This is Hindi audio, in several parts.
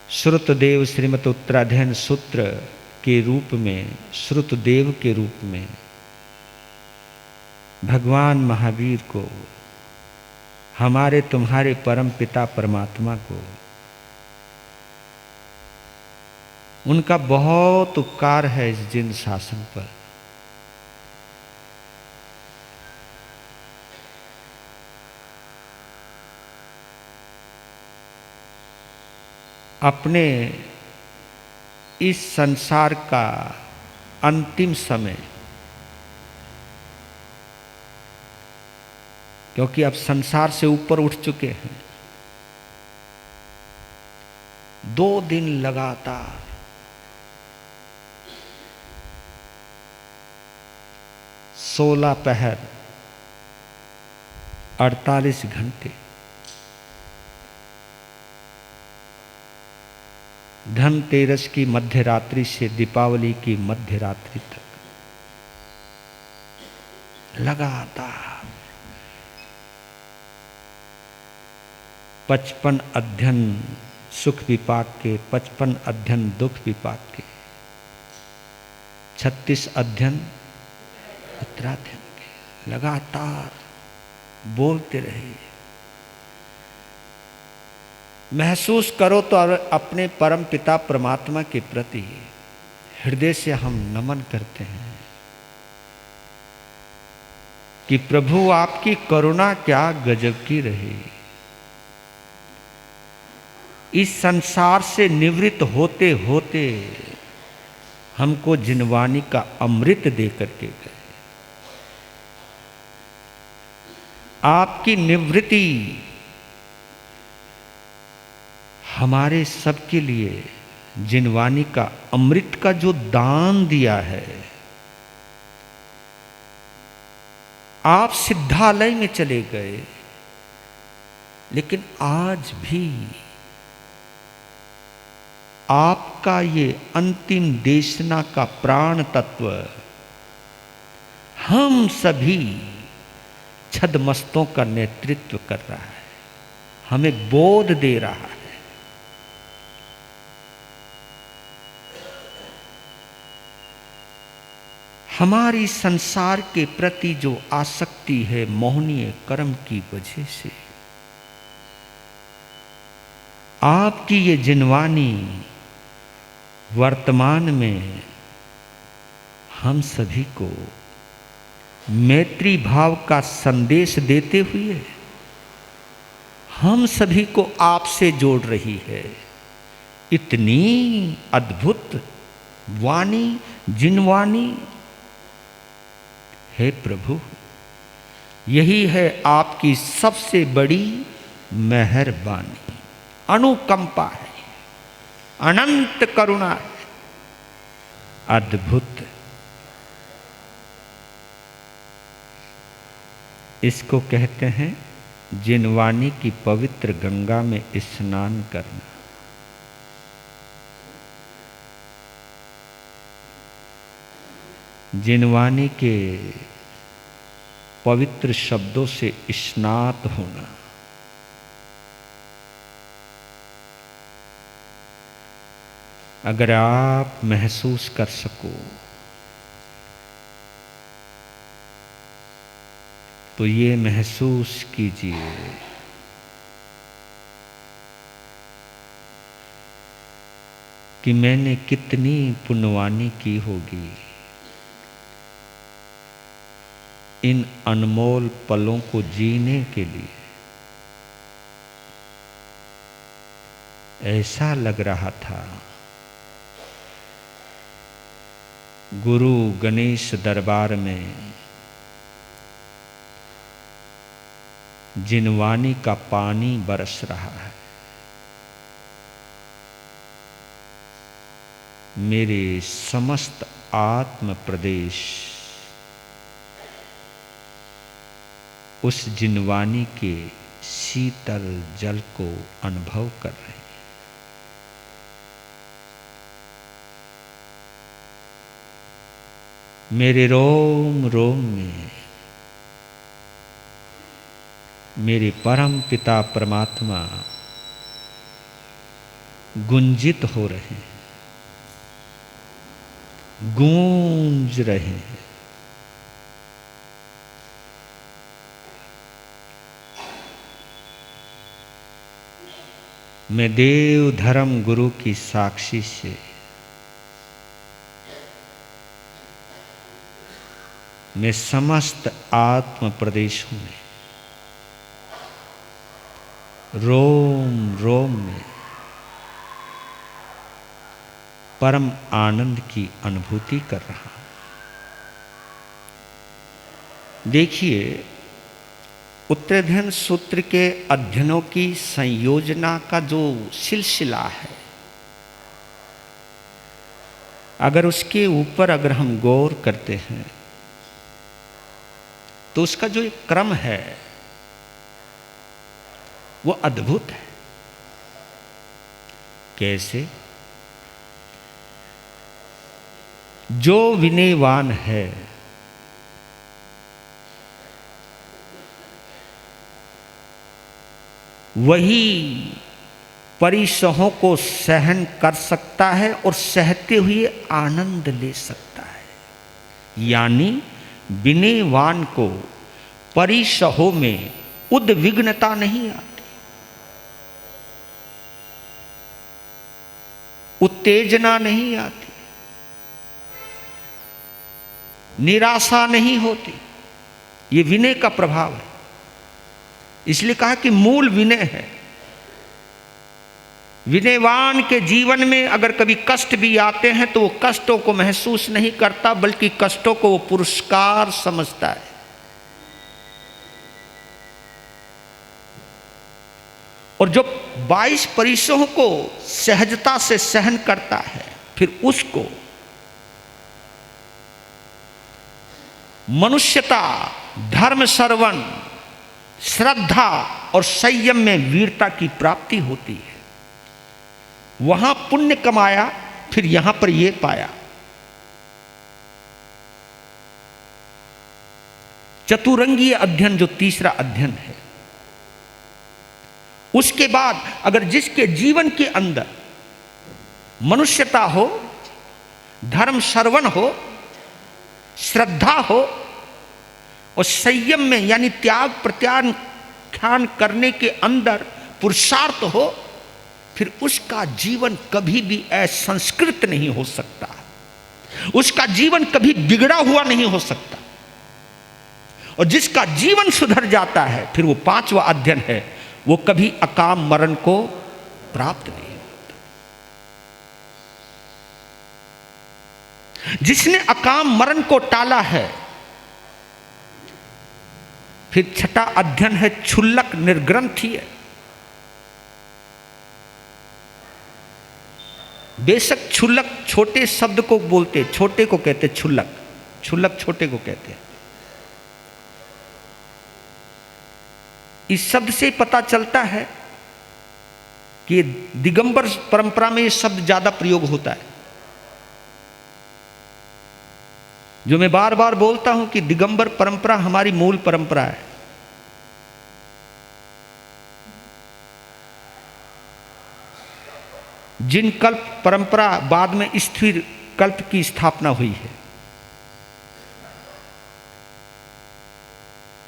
श्रुतदेव श्रीमत उत्तराध्ययन सूत्र के रूप में, श्रुतदेव के रूप में भगवान महावीर को, हमारे तुम्हारे परम पिता परमात्मा को, उनका बहुत उपकार है इस जिन शासन पर। अपने इस संसार का अंतिम समय, क्योंकि अब संसार से ऊपर उठ चुके हैं, 2 दिन लगातार 16 पहर 48 घंटे धनतेरस की मध्य रात्रि से दीपावली की मध्य रात्रि तक लगातार 55 अध्ययन सुख विपाक के, 55 अध्ययन दुख विपाक के, 36 अध्ययन उत्तराध्ययन के, लगातार बोलते रहे। महसूस करो तो अपने परम पिता परमात्मा के प्रति हृदय से हम नमन करते हैं कि प्रभु आपकी करुणा क्या गजब की रही। इस संसार से निवृत्त होते होते हमको जिनवानी का अमृत दे करके गए। आपकी निवृत्ति हमारे सबके लिए जिनवानी का अमृत का जो दान दिया है। आप सिद्धालय में चले गए, लेकिन आज भी आपका ये अंतिम देशना का प्राण तत्व हम सभी छद्मस्तों का नेतृत्व कर रहा है, हमें बोध दे रहा है। हमारी संसार के प्रति जो आसक्ति है मोहनीय कर्म की वजह से, आपकी ये जिनवानी वर्तमान में हम सभी को मैत्री भाव का संदेश देते हुए हम सभी को आपसे जोड़ रही है। इतनी अद्भुत वाणी, जिनवानी हे प्रभु, यही है आपकी सबसे बड़ी मेहरबानी, अनुकंपा है, अनंत करुणा है, अद्भुत। इसको कहते हैं जिनवानी की पवित्र गंगा में स्नान करना। जिनवानी के पवित्र शब्दों से स्नात होना। अगर आप महसूस कर सको तो ये महसूस कीजिए कि मैंने कितनी पुण्यवानी की होगी इन अनमोल पलों को जीने के लिए। ऐसा लग रहा था गुरु गणेश दरबार में जिनवानी का पानी बरस रहा है। मेरे समस्त आत्म प्रदेश उस जिनवानी के शीतल जल को अनुभव कर रहे हैं। मेरे रोम रोम में मेरे परम पिता परमात्मा गुंजित हो रहे हैं, गूंज रहे हैं। मैं देव धर्म गुरु की साक्षी से मैं समस्त आत्म प्रदेशों में, रोम रोम में परम आनंद की अनुभूति कर रहा हूं। देखिए, उत्तराध्ययन सूत्र के अध्ययनों की संयोजना का जो सिलसिला है, अगर उसके ऊपर अगर हम गौर करते हैं तो उसका जो एक क्रम है वो अद्भुत है। कैसे? जो विनयवान है वही परिसहों को सहन कर सकता है और सहते हुए आनंद ले सकता है। यानी विनयवान को परिसहों में उद्विग्नता नहीं आती, उत्तेजना नहीं आती, निराशा नहीं होती। ये विनय का प्रभाव है। इसलिए कहा कि मूल विनय है। विनयवान के जीवन में अगर कभी कष्ट भी आते हैं तो वो कष्टों को महसूस नहीं करता, बल्कि कष्टों को वो पुरस्कार समझता है। और जो 22 परिसरों को सहजता से सहन करता है, फिर उसको मनुष्यता, धर्म श्रवण, श्रद्धा और संयम में वीरता की प्राप्ति होती है। वहां पुण्य कमाया, फिर यहां पर यह पाया। चतुरंगीय अध्ययन जो तीसरा अध्ययन है, उसके बाद अगर जिसके जीवन के अंदर मनुष्यता हो, धर्म श्रवण हो, श्रद्धा हो और संयम में यानी त्याग प्रत्याख्यान करने के अंदर पुरुषार्थ हो, फिर उसका जीवन कभी भी असंस्कृत नहीं हो सकता, उसका जीवन कभी बिगड़ा हुआ नहीं हो सकता। और जिसका जीवन सुधर जाता है, फिर वो 5वां अध्ययन है, वो कभी अकाम मरण को प्राप्त नहीं होता। जिसने अकाम मरण को टाला है, फिर 6ठा अध्ययन है क्षुल्लक निर्ग्रंथीय। बेशक क्षुल्लक छोटे शब्द को बोलते, छोटे को कहते क्षुल्लक, क्षुल्लक छोटे को कहते हैं। इस शब्द से पता चलता है कि दिगंबर परंपरा में ये शब्द ज्यादा प्रयोग होता है। जो मैं बार बार बोलता हूं कि दिगंबर परंपरा हमारी मूल परंपरा है। जिन कल्प परंपरा बाद में स्थिर कल्प की स्थापना हुई है,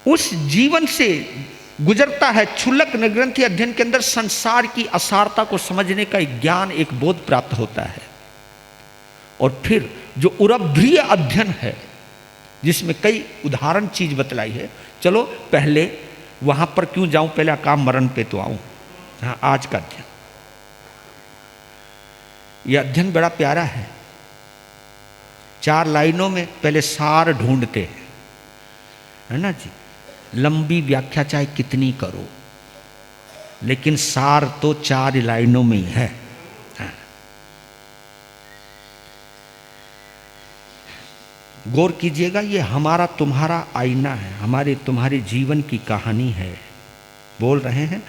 उस जीवन से गुजरता है। क्षुल्लक निर्ग्रंथि अध्ययन के अंदर संसार की असारता को समझने का एक ज्ञान, एक बोध प्राप्त होता है। और फिर जो उरभ्रीय अध्ययन है, जिसमें कई उदाहरण चीज बतलाई है। चलो पहले वहां पर क्यों जाऊं, पहले अकाम मरण पे तो आऊं। हाँ, आज का अध्ययन, यह अध्ययन बड़ा प्यारा है। 4 लाइनों में पहले सार ढूंढते हैं, है ना जी। लंबी व्याख्या चाहे कितनी करो, लेकिन सार तो 4 लाइनों में ही है। गौर कीजिएगा, ये हमारा तुम्हारा आईना है, हमारे तुम्हारे जीवन की कहानी है। बोल रहे हैं,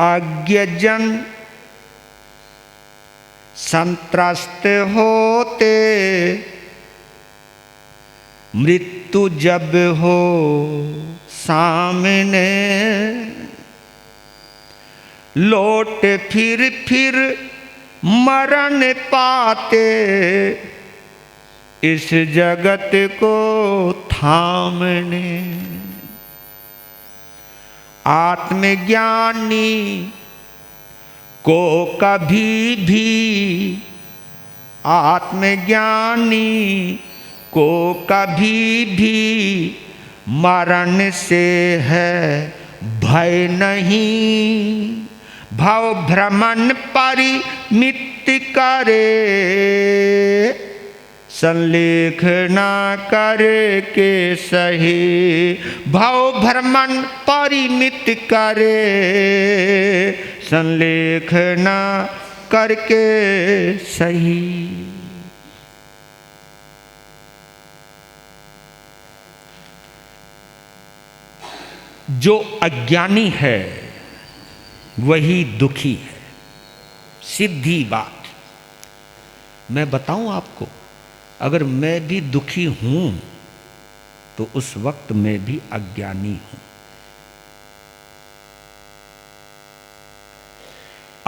अज्ञजन संत्रस्त होते मृत्यु जब हो सामने, लौट फिर मरण पाते इस जगत को थामने। आत्मज्ञानी को कभी भी, आत्मज्ञानी को कभी भी मरण से है भय नहीं। भव भ्रमण परिमित करे, संलेख न करके सही। भव भ्रमण परिमित करे, संलेख न करके सही। जो अज्ञानी है वही दुखी है, सीधी बात। मैं बताऊं आपको, अगर मैं भी दुखी हूं तो उस वक्त मैं भी अज्ञानी हूं।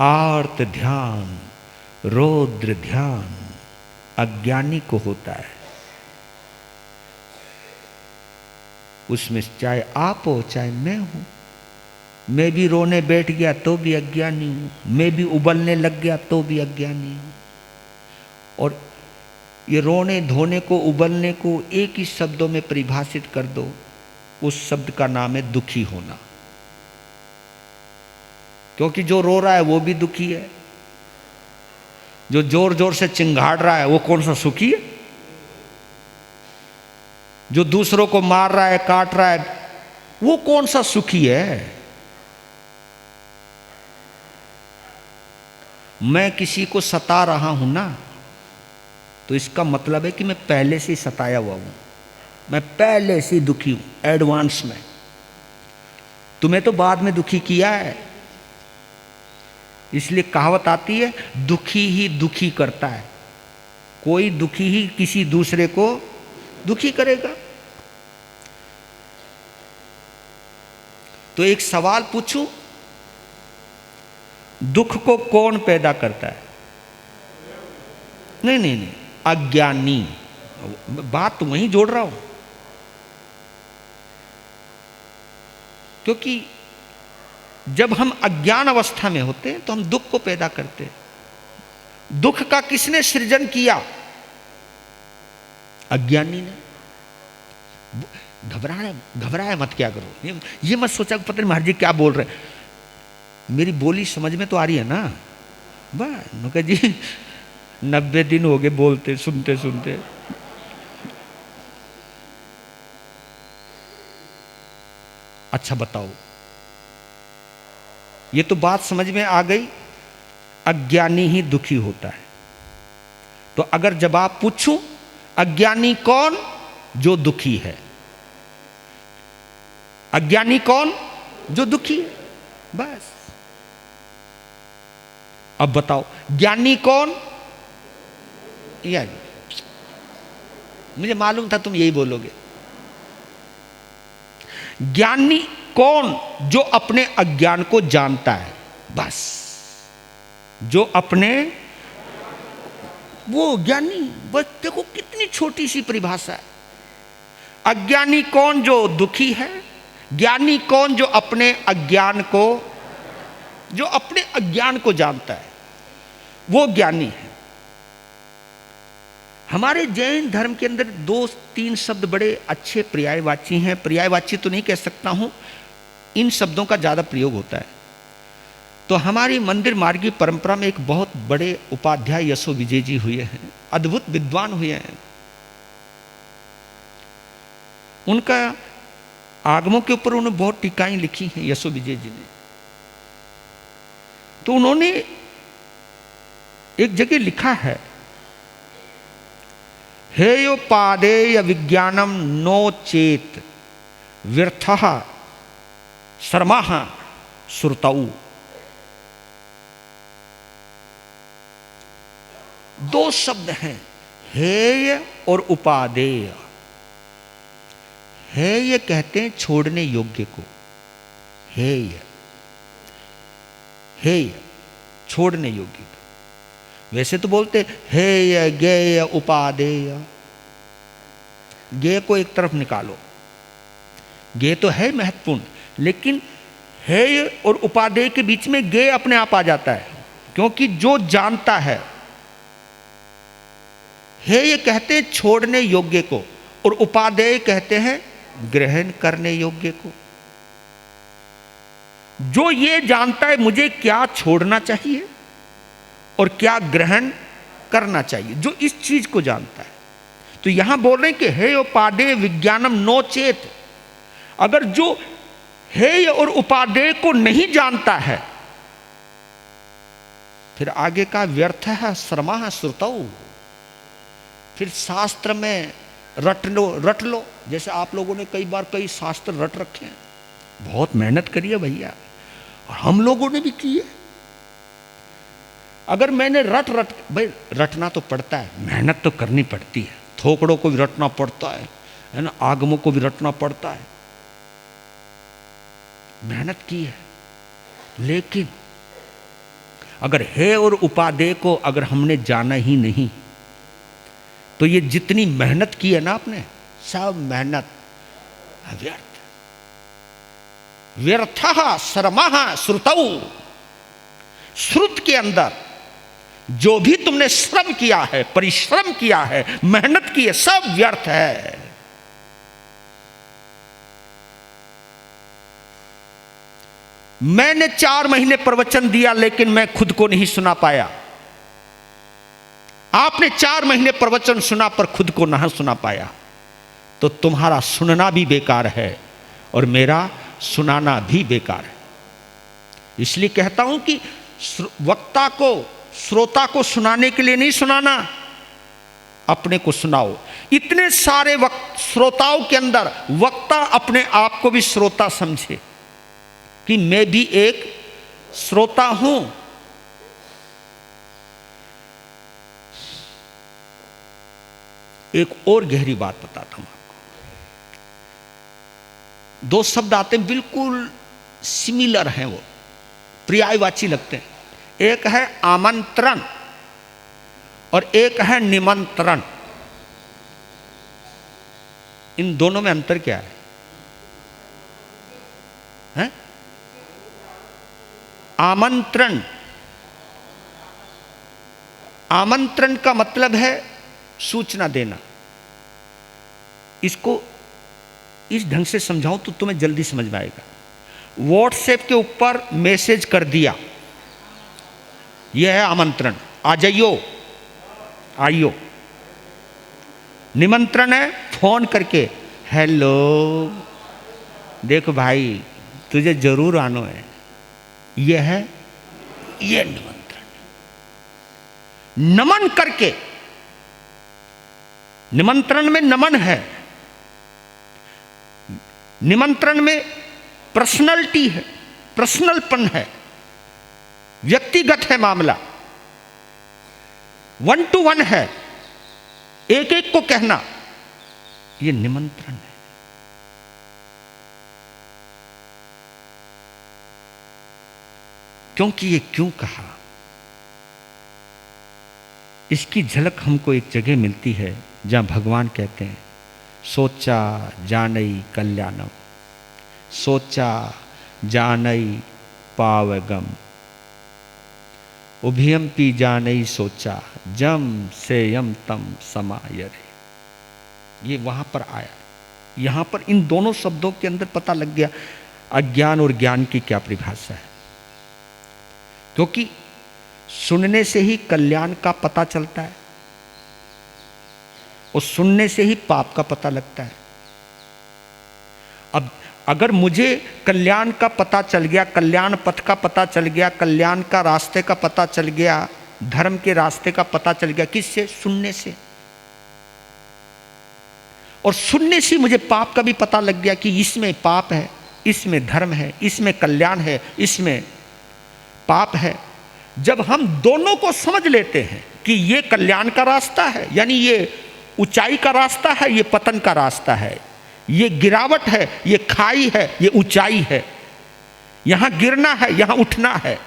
आर्त ध्यान, रौद्र ध्यान अज्ञानी को होता है। उसमें चाहे आप हो चाहे मैं हूं। मैं भी रोने बैठ गया तो भी अज्ञानी हूं, मैं भी उबलने लग गया तो भी अज्ञानी हूं। और ये रोने धोने को, उबलने को एक ही शब्दों में परिभाषित कर दो, उस शब्द का नाम है दुखी होना। क्योंकि जो रो रहा है वो भी दुखी है, जो जोर जोर से चिंगाड़ रहा है वो कौन सा सुखी है? जो दूसरों को मार रहा है, काट रहा है, वो कौन सा सुखी है? मैं किसी को सता रहा हूं ना, तो इसका मतलब है कि मैं पहले से सताया हुआ हूं, मैं पहले से दुखी हूं, एडवांस में। तुम्हें तो बाद में दुखी किया है। इसलिए कहावत आती है, दुखी ही दुखी करता है। कोई दुखी ही किसी दूसरे को दुखी करेगा। तो एक सवाल पूछूं, दुख को कौन पैदा करता है? नहीं नहीं नहीं, अज्ञानी। बात तो वहीं जोड़ रहा हूं, क्योंकि जब हम अज्ञान अवस्था में होते हैं तो हम दुख को पैदा करते हैं। दुख का किसने सृजन किया? अज्ञानी ने। घबराए मत, क्या करो, ये मत सोचा पता नहीं महाराज जी क्या बोल रहे हैं। मेरी बोली समझ में तो आ रही है ना? वाह जी, 90 दिन हो गए बोलते सुनते सुनते। अच्छा बताओ, ये तो बात समझ में आ गई, अज्ञानी ही दुखी होता है। तो अगर जवाब पूछूं, अज्ञानी कौन? जो दुखी है। अज्ञानी कौन? जो दुखी है, बस। अब बताओ, ज्ञानी कौन? यार मुझे मालूम था तुम यही बोलोगे। ज्ञानी कौन? जो अपने अज्ञान को जानता है, बस। जो अपने, वो ज्ञानी। बस देखो कितनी छोटी सी परिभाषा है। अज्ञानी कौन? जो दुखी है। ज्ञानी कौन? जो अपने अज्ञान को, जो अपने अज्ञान को जानता है, वो ज्ञानी है। हमारे जैन धर्म के अंदर 2-3 शब्द बड़े अच्छे पर्यायवाची हैं। पर्यायवाची तो नहीं कह सकता हूं, इन शब्दों का ज्यादा प्रयोग होता है। तो हमारी मंदिर मार्गी परंपरा में एक बहुत बड़े उपाध्याय यशो विजय जी हुए हैं, अद्भुत विद्वान हुए हैं। उनका आगमों के ऊपर उन्होंने बहुत टीकाएं लिखी हैं यशो विजय जी ने। तो उन्होंने एक जगह लिखा है, हेयोपादेय विज्ञानम नो चेत व्यर्थः शर्माः श्रुतौ। 2 शब्द हैं, हेय और उपादेय। हेय कहते हैं छोड़ने योग्य को, हेय, हेय छोड़ने योग्य को। वैसे तो बोलते हेय ज्ञेय उपादेय, ज्ञेय को एक तरफ निकालो, ज्ञेय तो है महत्वपूर्ण, लेकिन हेय और उपादेय के बीच में ज्ञेय अपने आप आ जाता है, क्योंकि जो जानता है, हेय कहते हैं छोड़ने योग्य को और उपादेय कहते हैं ग्रहण करने योग्य को। जो ये जानता है मुझे क्या छोड़ना चाहिए और क्या ग्रहण करना चाहिए, जो इस चीज को जानता है। तो यहां बोल रहे हैं कि हेय उपादेय विज्ञानम नो चेत। अगर जो हेय और उपादेय को नहीं जानता है, फिर आगे का व्यर्थ है श्रमा श्रुतौ। फिर शास्त्र में रट लो, जैसे आप लोगों ने कई बार कई शास्त्र रट रखे हैं, बहुत मेहनत करी है भैया, और हम लोगों ने भी की है। अगर मैंने भाई रटना तो पड़ता है, मेहनत तो करनी पड़ती है, थोकड़ों को भी रटना पड़ता है ना, आगमों को भी रटना पड़ता है, मेहनत की है। लेकिन अगर है और उपादेय को अगर हमने जाना ही नहीं, तो ये जितनी मेहनत की है ना आपने, सब मेहनत व्यर्थ। व्यर्थः श्रमः श्रुतौ। श्रुत के अंदर जो भी तुमने श्रम किया है, परिश्रम किया है, मेहनत की है, सब व्यर्थ है। मैंने 4 महीने प्रवचन दिया, लेकिन मैं खुद को नहीं सुना पाया। आपने 4 महीने प्रवचन सुना पर खुद को नहीं सुना पाया, तो तुम्हारा सुनना भी बेकार है और मेरा सुनाना भी बेकार है। इसलिए कहता हूं कि वक्ता को, श्रोता को सुनाने के लिए नहीं सुनाना, अपने को सुनाओ। इतने सारे श्रोताओं के अंदर वक्ता अपने आप को भी श्रोता समझे कि मैं भी एक श्रोता हूं। एक और गहरी बात बताता हूं आपको। 2 शब्द आते हैं, बिल्कुल सिमिलर हैं, वो पर्यायवाची लगते हैं। एक है आमंत्रण और एक है निमंत्रण। इन दोनों में अंतर क्या है? हैं? आमंत्रण, आमंत्रण का मतलब है सूचना देना। इसको इस ढंग से समझाऊं तो तुम्हें जल्दी समझ में आएगा। व्हाट्सएप के ऊपर मैसेज कर दिया, यह है आमंत्रण, आ जाइयो, आइयो। निमंत्रण है फोन करके, हेलो देखो भाई तुझे जरूर आना है, यह है, यह निमंत्रण। नमन करके, निमंत्रण में नमन है, निमंत्रण में पर्सनैलिटी है, पर्सनलपन है, व्यक्तिगत है मामला, 1 to 1 है, एक एक को कहना, यह निमंत्रण है। क्योंकि ये क्यों कहा, इसकी झलक हमको एक जगह मिलती है जहां भगवान कहते हैं सोचा जानई कल्याणम, सोचा जानई पावगम, उभियम पी जानई सोचा जम से यम तम समायरे। ये वहां पर आया। यहां पर इन दोनों शब्दों के अंदर पता लग गया अज्ञान और ज्ञान की क्या परिभाषा है। क्योंकि सुनने से ही कल्याण का पता चलता है और सुनने से ही पाप का पता लगता है। अब अगर मुझे कल्याण का पता चल गया, कल्याण पथ का पता चल गया, कल्याण का रास्ते का पता चल गया, धर्म के रास्ते का पता चल गया, किससे? सुनने से। और सुनने से मुझे पाप का भी पता लग गया कि इसमें पाप है, इसमें धर्म है, इसमें कल्याण है, इसमें पाप है। जब हम दोनों को समझ लेते हैं कि ये कल्याण का रास्ता है, यानी ये ऊंचाई का रास्ता है, ये पतन का रास्ता है, ये गिरावट है, ये खाई है, ये ऊंचाई है, यहां गिरना है, यहां उठना है।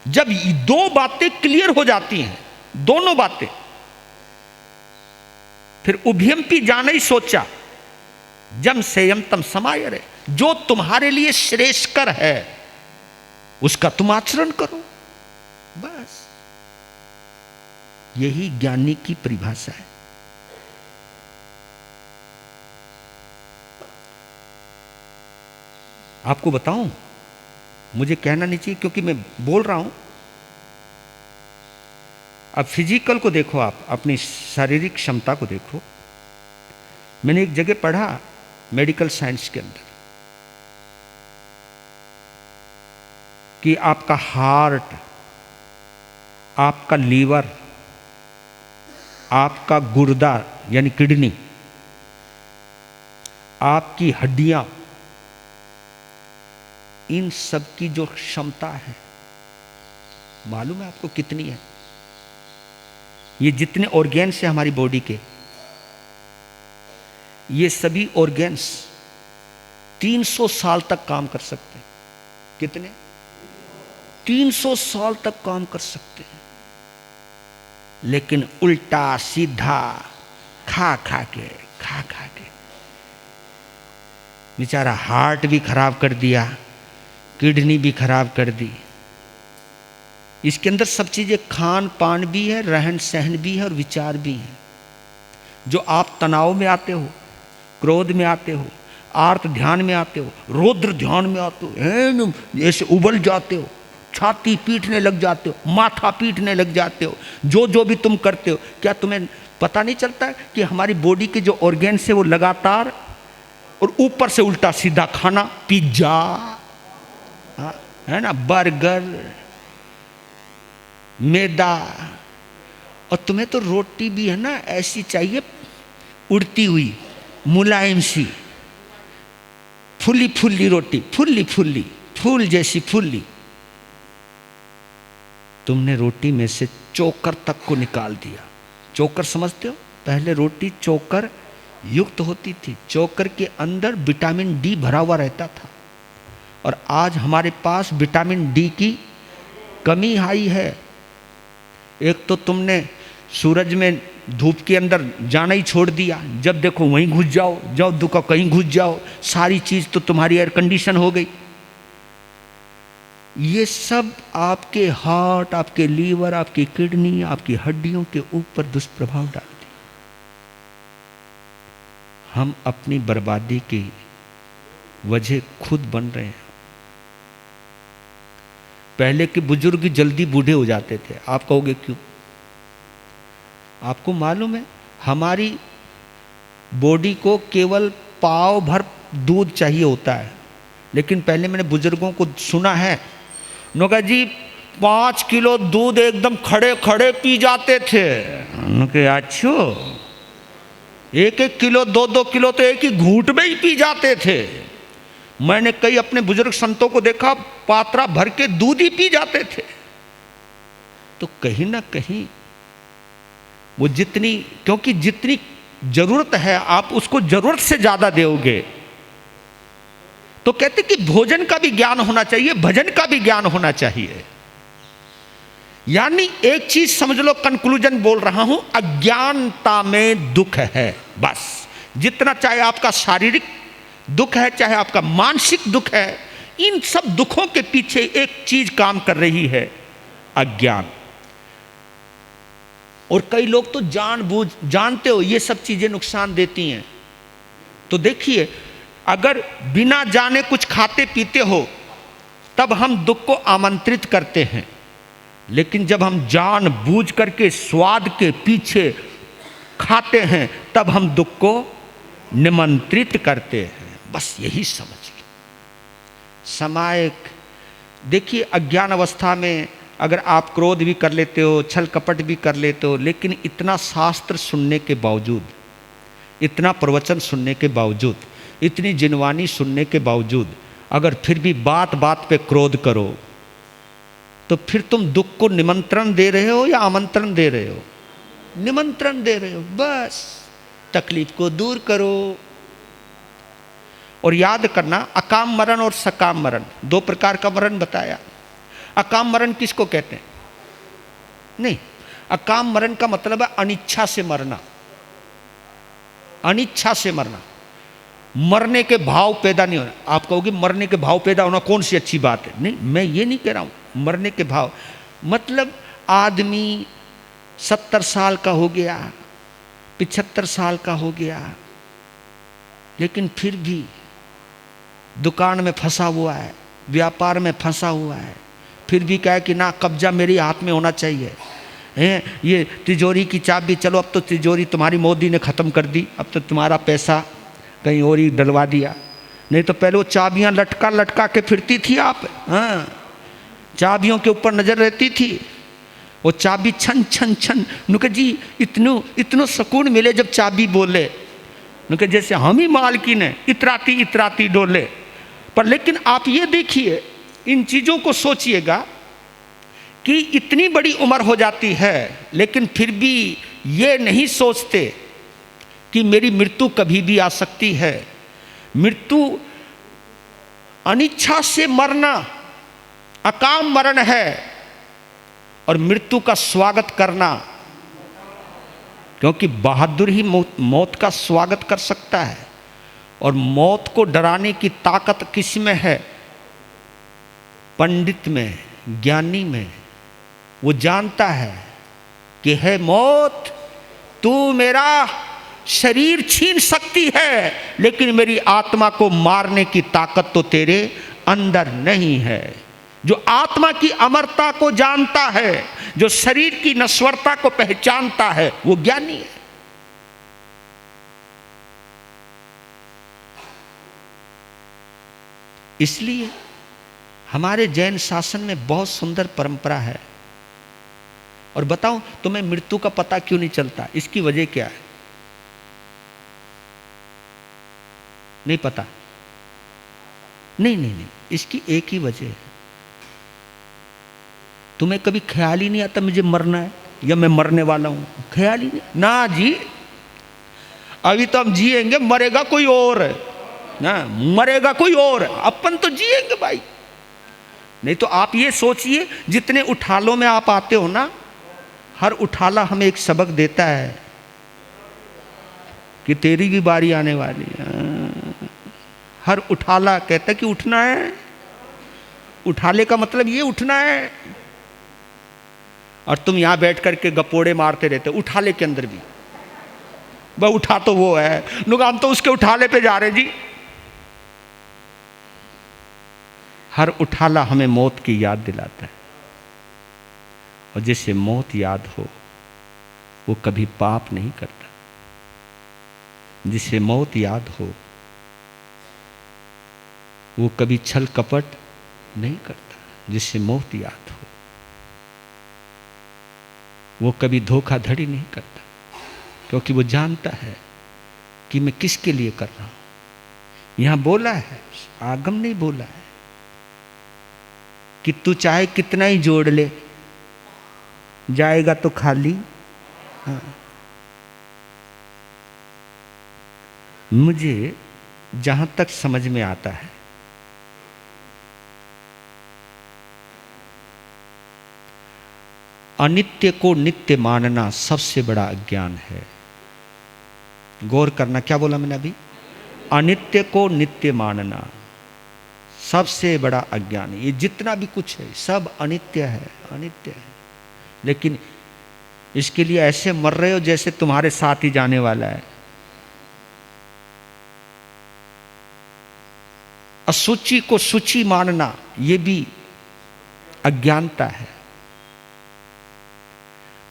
जब 2 बातें क्लियर हो जाती हैं, दोनों बातें। फिर उभयंपी जान ही सोचा, जम सेयम तम समाय रे, जो तुम्हारे लिए श्रेष्ठकर है उसका तुम आचरण करो, बस यही ज्ञानी की परिभाषा है। आपको बताऊं, मुझे कहना नहीं चाहिए क्योंकि मैं बोल रहा हूं। अब फिजिकल को देखो, आप अपनी शारीरिक क्षमता को देखो। मैंने एक जगह पढ़ा मेडिकल साइंस के अंदर कि आपका हार्ट, आपका लीवर, आपका गुर्दा यानी किडनी, आपकी हड्डियां, इन सब की जो क्षमता है मालूम है आपको कितनी है? ये जितने ऑर्गेन्स हैं हमारी बॉडी के, ये सभी ऑर्गेन्स 300 साल तक काम कर सकते हैं। कितने? 300 साल तक काम कर सकते हैं। लेकिन उल्टा सीधा खा खा के बेचारा हार्ट भी खराब कर दिया, किडनी भी खराब कर दी। इसके अंदर सब चीजें, खान पान भी है, रहन सहन भी है और विचार भी है। जो आप तनाव में आते हो, क्रोध में आते हो, आर्त ध्यान में आते हो, रौद्र ध्यान में आते हो, ऐसे उबल जाते हो, छाती पीटने लग जाते हो, माथा पीटने लग जाते हो, जो भी तुम करते हो, क्या तुम्हें पता नहीं चलता कि हमारी बॉडी के जो ऑर्गेन्स है वो लगातार, और ऊपर से उल्टा सीधा खाना, पिज्जा है ना, बर्गर, मैदा, और तुम्हें तो रोटी भी है ना ऐसी चाहिए, उड़ती हुई, मुलायम सी, फुल्ली फुल्ली रोटी, फुल्ली फुल्ली, फूल जैसी फुल्ली। तुमने रोटी में से चोकर तक को निकाल दिया। चोकर समझते हो? पहले रोटी चोकर युक्त होती थी, चोकर के अंदर विटामिन डी भरा हुआ रहता था, और आज हमारे पास विटामिन डी की कमी आई है। एक तो तुमने सूरज में, धूप के अंदर जाना ही छोड़ दिया, जब देखो वहीं घुस जाओ, जब दुखो कहीं घुस जाओ, सारी चीज तो तुम्हारी एयर कंडीशन हो गई। ये सब आपके हार्ट, आपके लीवर, आपकी किडनी, आपकी हड्डियों के ऊपर दुष्प्रभाव डालती। हम अपनी बर्बादी की वजह खुद बन रहे हैं। पहले के बुजुर्ग जल्दी बूढ़े हो जाते थे, आप कहोगे क्यों? आपको मालूम है हमारी बॉडी को केवल पाव भर दूध चाहिए होता है, लेकिन पहले मैंने बुजुर्गों को सुना है, नोका जी 5 किलो दूध एकदम खड़े खड़े पी जाते थे। अच्छो, 1-1 किलो 2-2 किलो तो एक ही घूंट में ही पी जाते थे। मैंने कई अपने बुजुर्ग संतों को देखा, पात्रा भर के दूध ही पी जाते थे। तो कहीं ना कहीं वो क्योंकि जितनी जरूरत है आप उसको जरूरत से ज्यादा दोगे। तो कहते कि भोजन का भी ज्ञान होना चाहिए, भजन का भी ज्ञान होना चाहिए। यानी एक चीज समझ लो, कंक्लूजन बोल रहा हूं, अज्ञानता में दुख है। बस जितना, चाहे आपका शारीरिक दुख है, चाहे आपका मानसिक दुख है, इन सब दुखों के पीछे एक चीज काम कर रही है, अज्ञान। और कई लोग तो जानते हो ये सब चीजें नुकसान देती हैं, तो देखिए अगर बिना जाने कुछ खाते पीते हो तब हम दुख को आमंत्रित करते हैं, लेकिन जब हम जान बूझ करके स्वाद के पीछे खाते हैं तब हम दुख को निमंत्रित करते हैं। बस यही समझ लो। समायिक देखिए, अज्ञान अवस्था में अगर आप क्रोध भी कर लेते हो, छल कपट भी कर लेते हो, लेकिन इतना शास्त्र सुनने के बावजूद, इतना प्रवचन सुनने के बावजूद, इतनी जिनवानी सुनने के बावजूद अगर फिर भी बात बात पे क्रोध करो, तो फिर तुम दुख को निमंत्रण दे रहे हो या आमंत्रण दे रहे हो? निमंत्रण दे रहे हो। बस तकलीफ को दूर करो। और याद करना, अकाम मरण और सकाम मरण, 2 प्रकार का मरण बताया। अकाम मरण किसको कहते हैं? नहीं, अकाम मरण का मतलब है अनिच्छा से मरना, अनिच्छा से मरना, मरने के भाव पैदा नहीं होना। आप कहोगे मरने के भाव पैदा होना कौन सी अच्छी बात है? नहीं, मैं ये नहीं कह रहा हूं। मरने के भाव मतलब आदमी 70 साल का हो गया, 75 साल का हो गया, लेकिन फिर भी दुकान में फंसा हुआ है, व्यापार में फंसा हुआ है, फिर भी कहे कि ना कब्जा मेरे हाथ में होना चाहिए। ये तिजोरी की चाबी, चलो अब तो तिजोरी तुम्हारी मोदी ने ख़त्म कर दी, अब तो तुम्हारा पैसा कहीं और ही डलवा दिया। नहीं तो पहले वो चाबियां लटका लटका के फिरती थी आप, हाँ, चाबियों के ऊपर नज़र रहती थी, वो चाबी छन छन छन नुके जी इतनो सुकून मिले जब चाबी बोले, नुके जैसे हम ही मालकिन है, इतराती इतराती डोले। पर लेकिन आप ये देखिए, इन चीज़ों को सोचिएगा कि इतनी बड़ी उम्र हो जाती है, लेकिन फिर भी ये नहीं सोचते कि मेरी मृत्यु कभी भी आ सकती है। मृत्यु अनिच्छा से मरना अकाम मरण है, और मृत्यु का स्वागत करना, क्योंकि बहादुर ही मौत का स्वागत कर सकता है। और मौत को डराने की ताकत किस में है? पंडित में, ज्ञानी में। वो जानता है कि है मौत, तू मेरा शरीर छीन सकती है, लेकिन मेरी आत्मा को मारने की ताकत तो तेरे अंदर नहीं है। जो आत्मा की अमरता को जानता है, जो शरीर की नश्वरता को पहचानता है, वो ज्ञानी है। इसलिए हमारे जैन शासन में बहुत सुंदर परंपरा है। और बताऊं तुम्हें मृत्यु का पता क्यों नहीं चलता? इसकी वजह क्या है? नहीं पता? नहीं, इसकी एक ही वजह है। तुम्हें कभी ख्याल ही नहीं आता मुझे मरना है या मैं मरने वाला हूं? ख्याल ही नहीं ना जी। अभी तो हम जिएंगे, मरेगा कोई और है ना, मरेगा कोई और, अपन तो जिएंगे भाई। नहीं तो आप ये सोचिए, जितने उठालों में आप आते हो ना, हर उठाला हमें एक सबक देता है कि तेरी भी बारी आने वाली है। हर उठाला कहता है कि उठना है। उठाले का मतलब ये उठना है। और तुम यहां बैठ करके गपोड़े मारते रहते हो उठाले के अंदर भी। वह उठा तो वो है, हम तो उसके उठाले पे जा रहे जी। हर उठाला हमें मौत की याद दिलाता है, और जिसे मौत याद हो वो कभी पाप नहीं करता। जिसे मौत याद हो वो कभी छल कपट नहीं करता। जिसे मौत याद हो वो कभी धोखाधड़ी नहीं करता, क्योंकि वो जानता है कि मैं किसके लिए कर रहा हूं। यहां बोला है, आगम नहीं बोला है कि तू चाहे कितना ही जोड़ ले, जाएगा तो खाली। हाँ। मुझे जहां तक समझ में आता है, अनित्य को नित्य मानना सबसे बड़ा अज्ञान है। गौर करना, क्या बोला मैंने अभी? अनित्य को नित्य मानना सबसे बड़ा अज्ञान है। ये जितना भी कुछ है सब अनित्य है, अनित्य है। लेकिन इसके लिए ऐसे मर रहे हो जैसे तुम्हारे साथ ही जाने वाला है। असुचि को सुचि मानना ये भी अज्ञानता है।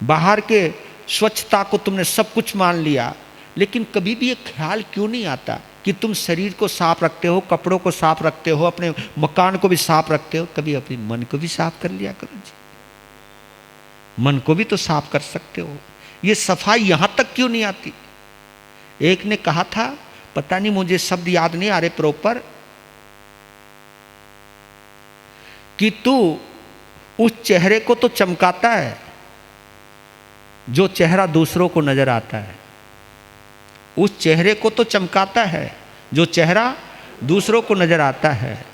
बाहर के स्वच्छता को तुमने सब कुछ मान लिया, लेकिन कभी भी ये ख्याल क्यों नहीं आता कि तुम शरीर को साफ रखते हो, कपड़ों को साफ रखते हो, अपने मकान को भी साफ रखते हो। कभी अपने मन को भी साफ कर लिया करो जी। मन को भी तो साफ कर सकते हो। ये सफाई यहां तक क्यों नहीं आती? एक ने कहा था, पता नहीं मुझे शब्द याद नहीं आ रहे प्रॉपर, कि तू उस चेहरे को तो चमकाता है जो चेहरा दूसरों को नजर आता है। उस चेहरे को तो चमकाता है जो चेहरा दूसरों को नजर आता है,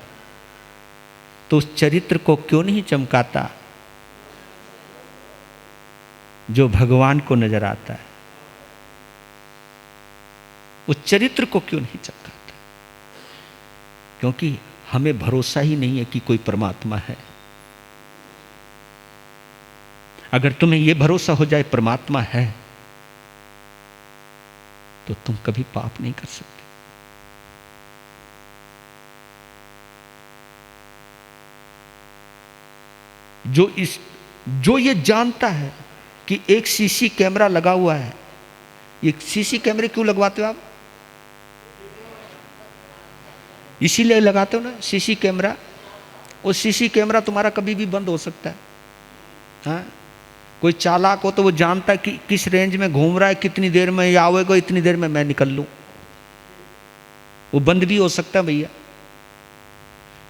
तो उस चरित्र को क्यों नहीं चमकाता? जो भगवान को नजर आता है, उस चरित्र को क्यों नहीं चमकाता? क्योंकि हमें भरोसा ही नहीं है कि कोई परमात्मा है। अगर तुम्हें यह भरोसा हो जाए परमात्मा है, तो तुम कभी पाप नहीं कर सकते। जो ये जानता है कि एक सीसी कैमरा लगा हुआ है, ये सीसी कैमरे क्यों लगवाते हो आप? इसीलिए लगाते हो ना सीसी कैमरा। वो सीसी कैमरा तुम्हारा कभी भी बंद हो सकता है। हाँ, कोई चालाक हो तो वो जानता है कि किस रेंज में घूम रहा है, कितनी देर में ये आवेगा, इतनी देर में मैं निकल लूं। वो बंद भी हो सकता है भैया।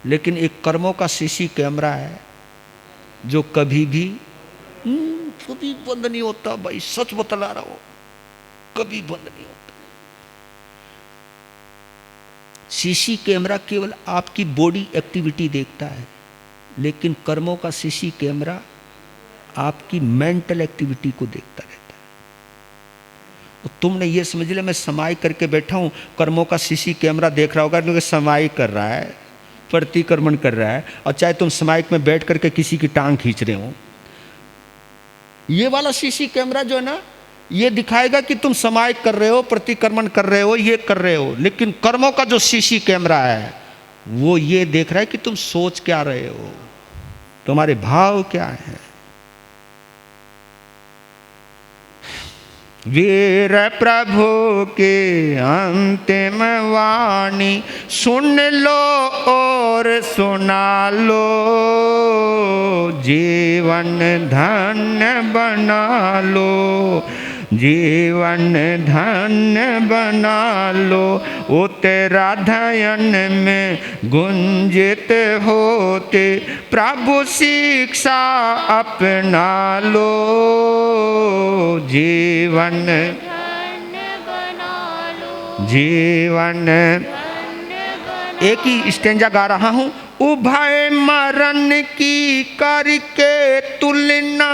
लेकिन एक कर्मों का सीसी कैमरा है जो कभी भी बंद नहीं होता भाई, सच बतला रहा हो, कभी बंद नहीं होता। सीसी कैमरा केवल आपकी बॉडी एक्टिविटी देखता है, लेकिन कर्मों का सीसी कैमरा आपकी मेंटल एक्टिविटी को देखता रहता है। और तुमने ये समझ लिया मैं समाई करके बैठा हूं, कर्मों का सीसी कैमरा देख रहा होगा, क्योंकि समाई कर रहा है, प्रतिक्रमण कर रहा है। और चाहे तुम समाइक में बैठ करके किसी की टांग खींच रहे हो, ये वाला सीसी कैमरा जो है ना, ये दिखाएगा कि तुम समाइक कर रहे हो, प्रतिक्रमण कर रहे हो, ये कर रहे हो। लेकिन कर्मों का जो सीसी कैमरा है वो ये देख रहा है कि तुम सोच क्या रहे हो, तुम्हारे भाव क्या है। वीर प्रभु के अंतिम वाणी सुन लो और सुना लो, जीवन धन्य बना लो, जीवन धन्य बना लो। ओ तेरा धयन में गुंजित होते प्रभु शिक्षा अपना लो, जीवन धन्य बना लो, जीवन। एक ही स्टेंजा गा रहा हूं। उभय मरण की करके तुलना,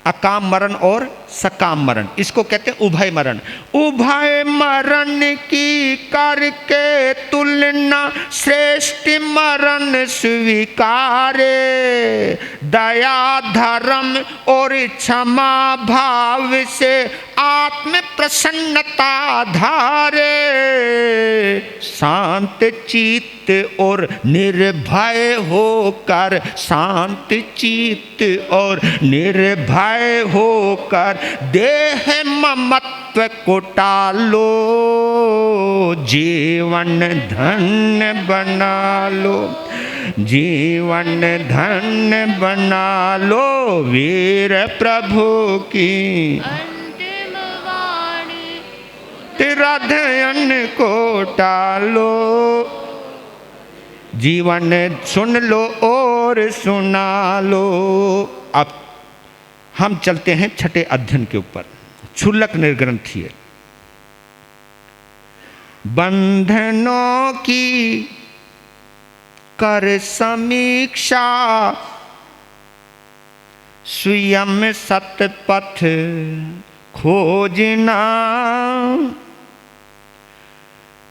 अकाम मरण और सकाम मरण, इसको कहते हैं उभय मरण। उभय मरण की करके तुलना श्रेष्ठ मरण स्वीकारे, दया धर्म और क्षमा भाव से आत्म प्रसन्नता धारे, शांत चित्त और निर्भय होकर, शांत चित्त और निर्भय होकर देह ममत्व को टालो, जीवन धन्य बना लो, जीवन धन्य बना लो। वीर प्रभु की अंतिम वाणी तेरा ध्यान को टालो, जीवन सुन लो और सुना लो। अब हम चलते हैं छठे अध्ययन के ऊपर, क्षुल्लक निर्ग्रंथीय। बंधनों की कर समीक्षा, स्वयं सतपथ खोजना,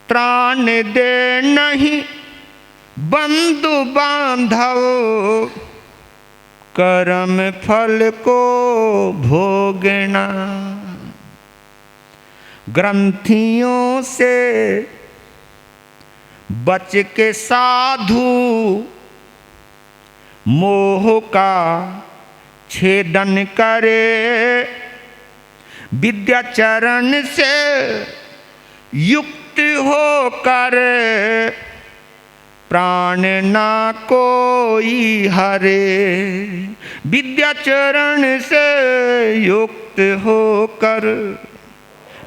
त्राण दे नहीं बंधु बांधव, कर्म फल को भोगना। ग्रंथियों से बच के साधु मोह का छेदन करे, विद्याचरण से युक्त होकर प्राण ना कोई हरे, विद्याचरण से युक्त होकर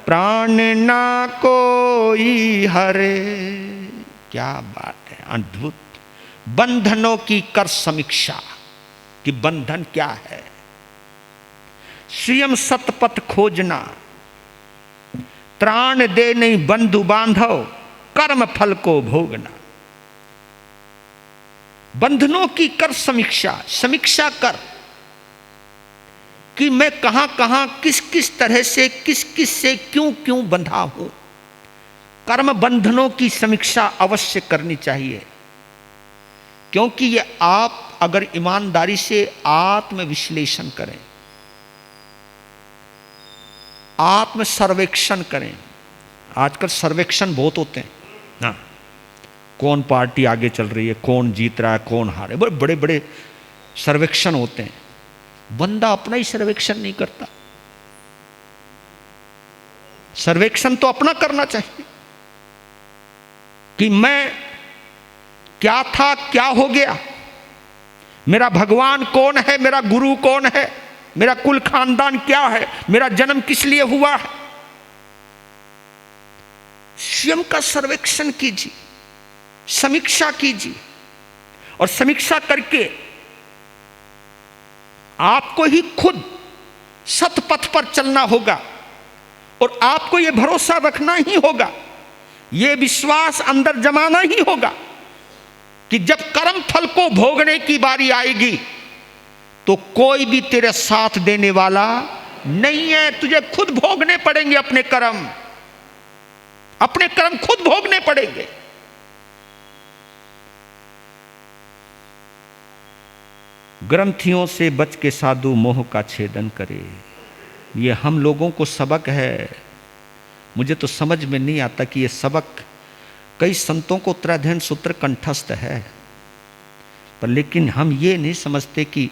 प्राण ना कोई हरे। क्या बात है, अद्भुत। बंधनों की कर समीक्षा कि बंधन क्या है, स्वयं सतपथ खोजना, त्राण दे नहीं बंधु बांधव, कर्म फल को भोगना। बंधनों की कर समीक्षा, समीक्षा कर कि मैं कहां कहां किस किस तरह से किस किस से क्यों क्यों बंधा हूं। कर्म बंधनों की समीक्षा अवश्य करनी चाहिए, क्योंकि ये आप अगर ईमानदारी से आत्म विश्लेषण करें, आत्म सर्वेक्षण करें। आजकल सर्वेक्षण बहुत होते हैं ना, कौन पार्टी आगे चल रही है, कौन जीत रहा है, कौन हारे, बड़े बड़े सर्वेक्षण होते हैं। बंदा अपना ही सर्वेक्षण नहीं करता। सर्वेक्षण तो अपना करना चाहिए कि मैं क्या था, क्या हो गया, मेरा भगवान कौन है, मेरा गुरु कौन है, मेरा कुल खानदान क्या है, मेरा जन्म किस लिए हुआ है। स्वयं का सर्वेक्षण कीजिए, समीक्षा कीजिए, और समीक्षा करके आपको ही खुद सतपथ पर चलना होगा, और आपको यह भरोसा रखना ही होगा, यह विश्वास अंदर जमाना ही होगा कि जब कर्म फल को भोगने की बारी आएगी तो कोई भी तेरे साथ देने वाला नहीं है। तुझे खुद भोगने पड़ेंगे अपने कर्म, अपने कर्म खुद भोगने पड़ेंगे। ग्रंथियों से बच के साधु मोह का छेदन करे, ये हम लोगों को सबक है। मुझे तो समझ में नहीं आता कि ये सबक कई संतों को उत्तराध्ययन सूत्र कंठस्थ है, पर लेकिन हम ये नहीं समझते कि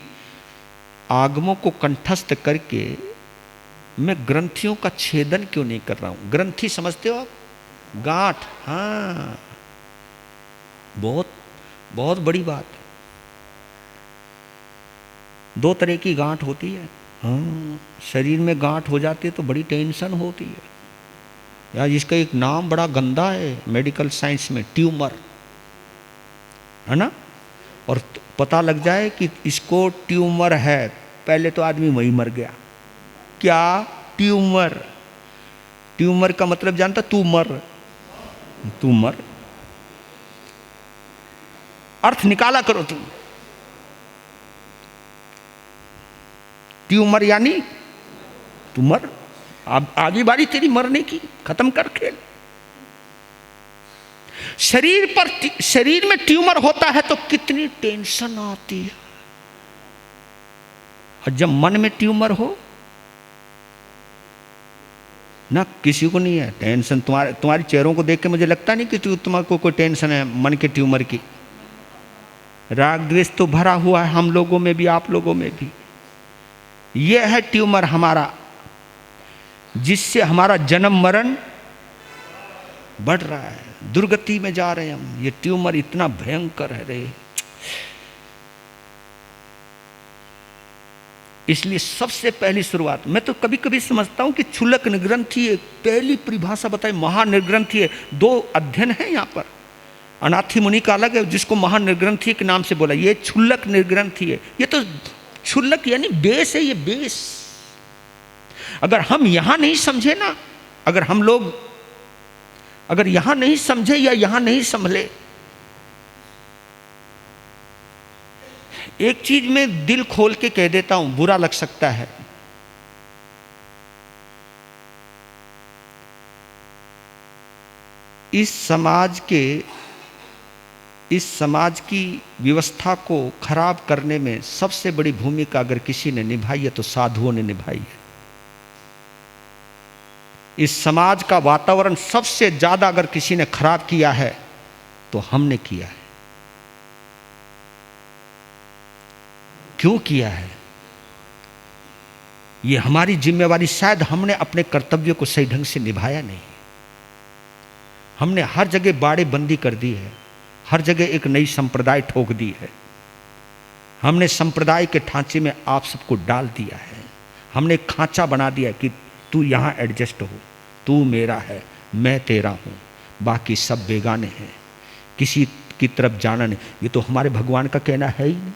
आगमों को कंठस्थ करके मैं ग्रंथियों का छेदन क्यों नहीं कर रहा हूं। ग्रंथि समझते हो आप? गांठ, हाँ, बहुत बहुत बड़ी बात है। दो तरह की गांठ होती है। हाँ, शरीर में गांठ हो जाती है तो बड़ी टेंशन होती है यार। इसका एक नाम बड़ा गंदा है मेडिकल साइंस में, ट्यूमर, है ना। और पता लग जाए कि इसको ट्यूमर है, पहले तो आदमी वहीं मर गया। क्या ट्यूमर? ट्यूमर का मतलब जानता? तू मर, तू मर। अर्थ निकाला करो तुम। ट्यूमर यानी तू मर, अब आगे बारी तेरी मरने की, खत्म कर खेल। शरीर में ट्यूमर होता है तो कितनी टेंशन आती है, और जब मन में ट्यूमर हो ना, किसी को नहीं है टेंशन। तुम्हारे चेहरों को देख के मुझे लगता नहीं कि तुम्हारे कोई टेंशन है मन के ट्यूमर की। राग द्वेष तो भरा हुआ है हम लोगों में भी, आप लोगों में भी। यह है ट्यूमर हमारा, जिससे हमारा जन्म मरण बढ़ रहा है, दुर्गति में जा रहे हैं हम। ये ट्यूमर इतना भयंकर है रे। इसलिए सबसे पहली शुरुआत, मैं तो कभी कभी समझता हूं कि क्षुल्लक निर्ग्रंथि है, पहली परिभाषा बताई महानिर्ग्रंथि है। दो अध्ययन है यहां पर, अनाथि मुनि का अलग है जिसको महानिर्ग्रंथि के नाम से बोला, ये क्षुल्लक निर्ग्रंथि है। ये तो क्षुल्लक यानी बेस है, ये बेस। अगर हम यहां नहीं समझे ना, अगर हम लोग अगर यहां नहीं समझे या यहां नहीं संभले, एक चीज में दिल खोल के कह देता हूं, बुरा लग सकता है। इस समाज की व्यवस्था को खराब करने में सबसे बड़ी भूमिका अगर किसी ने निभाई है तो साधुओं ने निभाई है। इस समाज का वातावरण सबसे ज्यादा अगर किसी ने खराब किया है तो हमने किया है। क्यों किया है? ये हमारी जिम्मेवारी, शायद हमने अपने कर्तव्य को सही ढंग से निभाया नहीं। हमने हर जगह बाड़े बंदी कर दी है, हर जगह एक नई संप्रदाय ठोक दी है। हमने संप्रदाय के ढांचे में आप सबको डाल दिया है। हमने एक खांचा बना दिया कि तू यहां एडजस्ट हो, तू मेरा है, मैं तेरा हूं, बाकी सब बेगाने हैं, किसी की तरफ जाना नहीं। ये तो हमारे भगवान का कहना है ही नहीं।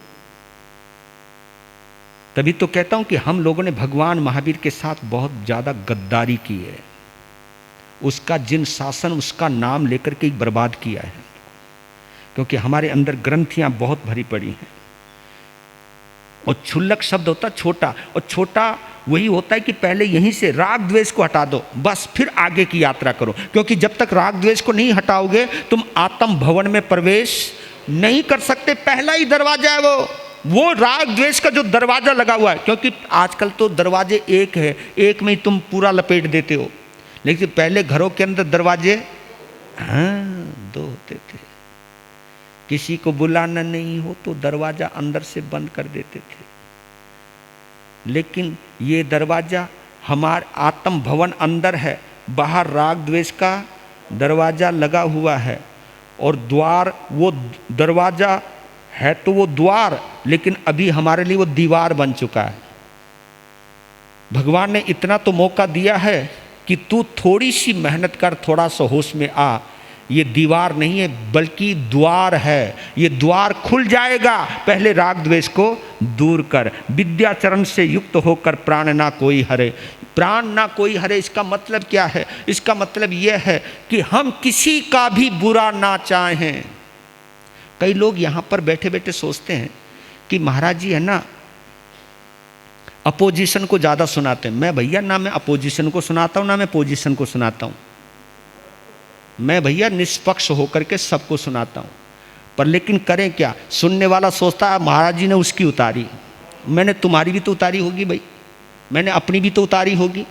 तभी तो कहता हूं कि हम लोगों ने भगवान महावीर के साथ बहुत ज्यादा गद्दारी की है। उसका जिन शासन, उसका नाम लेकर के बर्बाद किया है, क्योंकि हमारे अंदर ग्रंथियां बहुत भरी पड़ी हैं। और क्षुल्लक शब्द होता है छोटा, और छोटा वही होता है कि पहले यहीं से राग द्वेष को हटा दो, बस फिर आगे की यात्रा करो। क्योंकि जब तक राग द्वेष को नहीं हटाओगे तुम आत्म भवन में प्रवेश नहीं कर सकते। पहला ही दरवाजा है वो राग द्वेष का जो दरवाजा लगा हुआ है। क्योंकि आजकल तो दरवाजे एक है, एक में ही तुम पूरा लपेट देते हो, लेकिन पहले घरों के अंदर दरवाजे दो होते थे। किसी को बुलाना नहीं हो तो दरवाजा अंदर से बंद कर देते थे। लेकिन ये दरवाजा हमारे आत्म भवन अंदर है, बाहर राग द्वेष का दरवाजा लगा हुआ है। और द्वार, वो दरवाजा है तो वो द्वार, लेकिन अभी हमारे लिए वो दीवार बन चुका है। भगवान ने इतना तो मौका दिया है कि तू थोड़ी सी मेहनत कर, थोड़ा सा होश में आ। ये दीवार नहीं है बल्कि द्वार है, ये द्वार खुल जाएगा। पहले राग द्वेष को दूर कर। विद्याचरण से युक्त होकर प्राण ना कोई हरे। प्राण ना कोई हरे, इसका मतलब क्या है? इसका मतलब यह है कि हम किसी का भी बुरा ना चाहें। कई लोग यहाँ पर बैठे बैठे सोचते हैं कि महाराज जी है ना अपोजिशन को ज़्यादा सुनाते हैं। मैं भैया ना मैं अपोजिशन को सुनाता हूँ ना मैं पोजिशन को सुनाता हूँ। मैं भैया निष्पक्ष होकर के सबको सुनाता हूँ। पर लेकिन करें क्या, सुनने वाला सोचता है महाराज जी ने उसकी उतारी, मैंने तुम्हारी भी तो उतारी होगी भाई, मैंने अपनी भी तो उतारी होगी।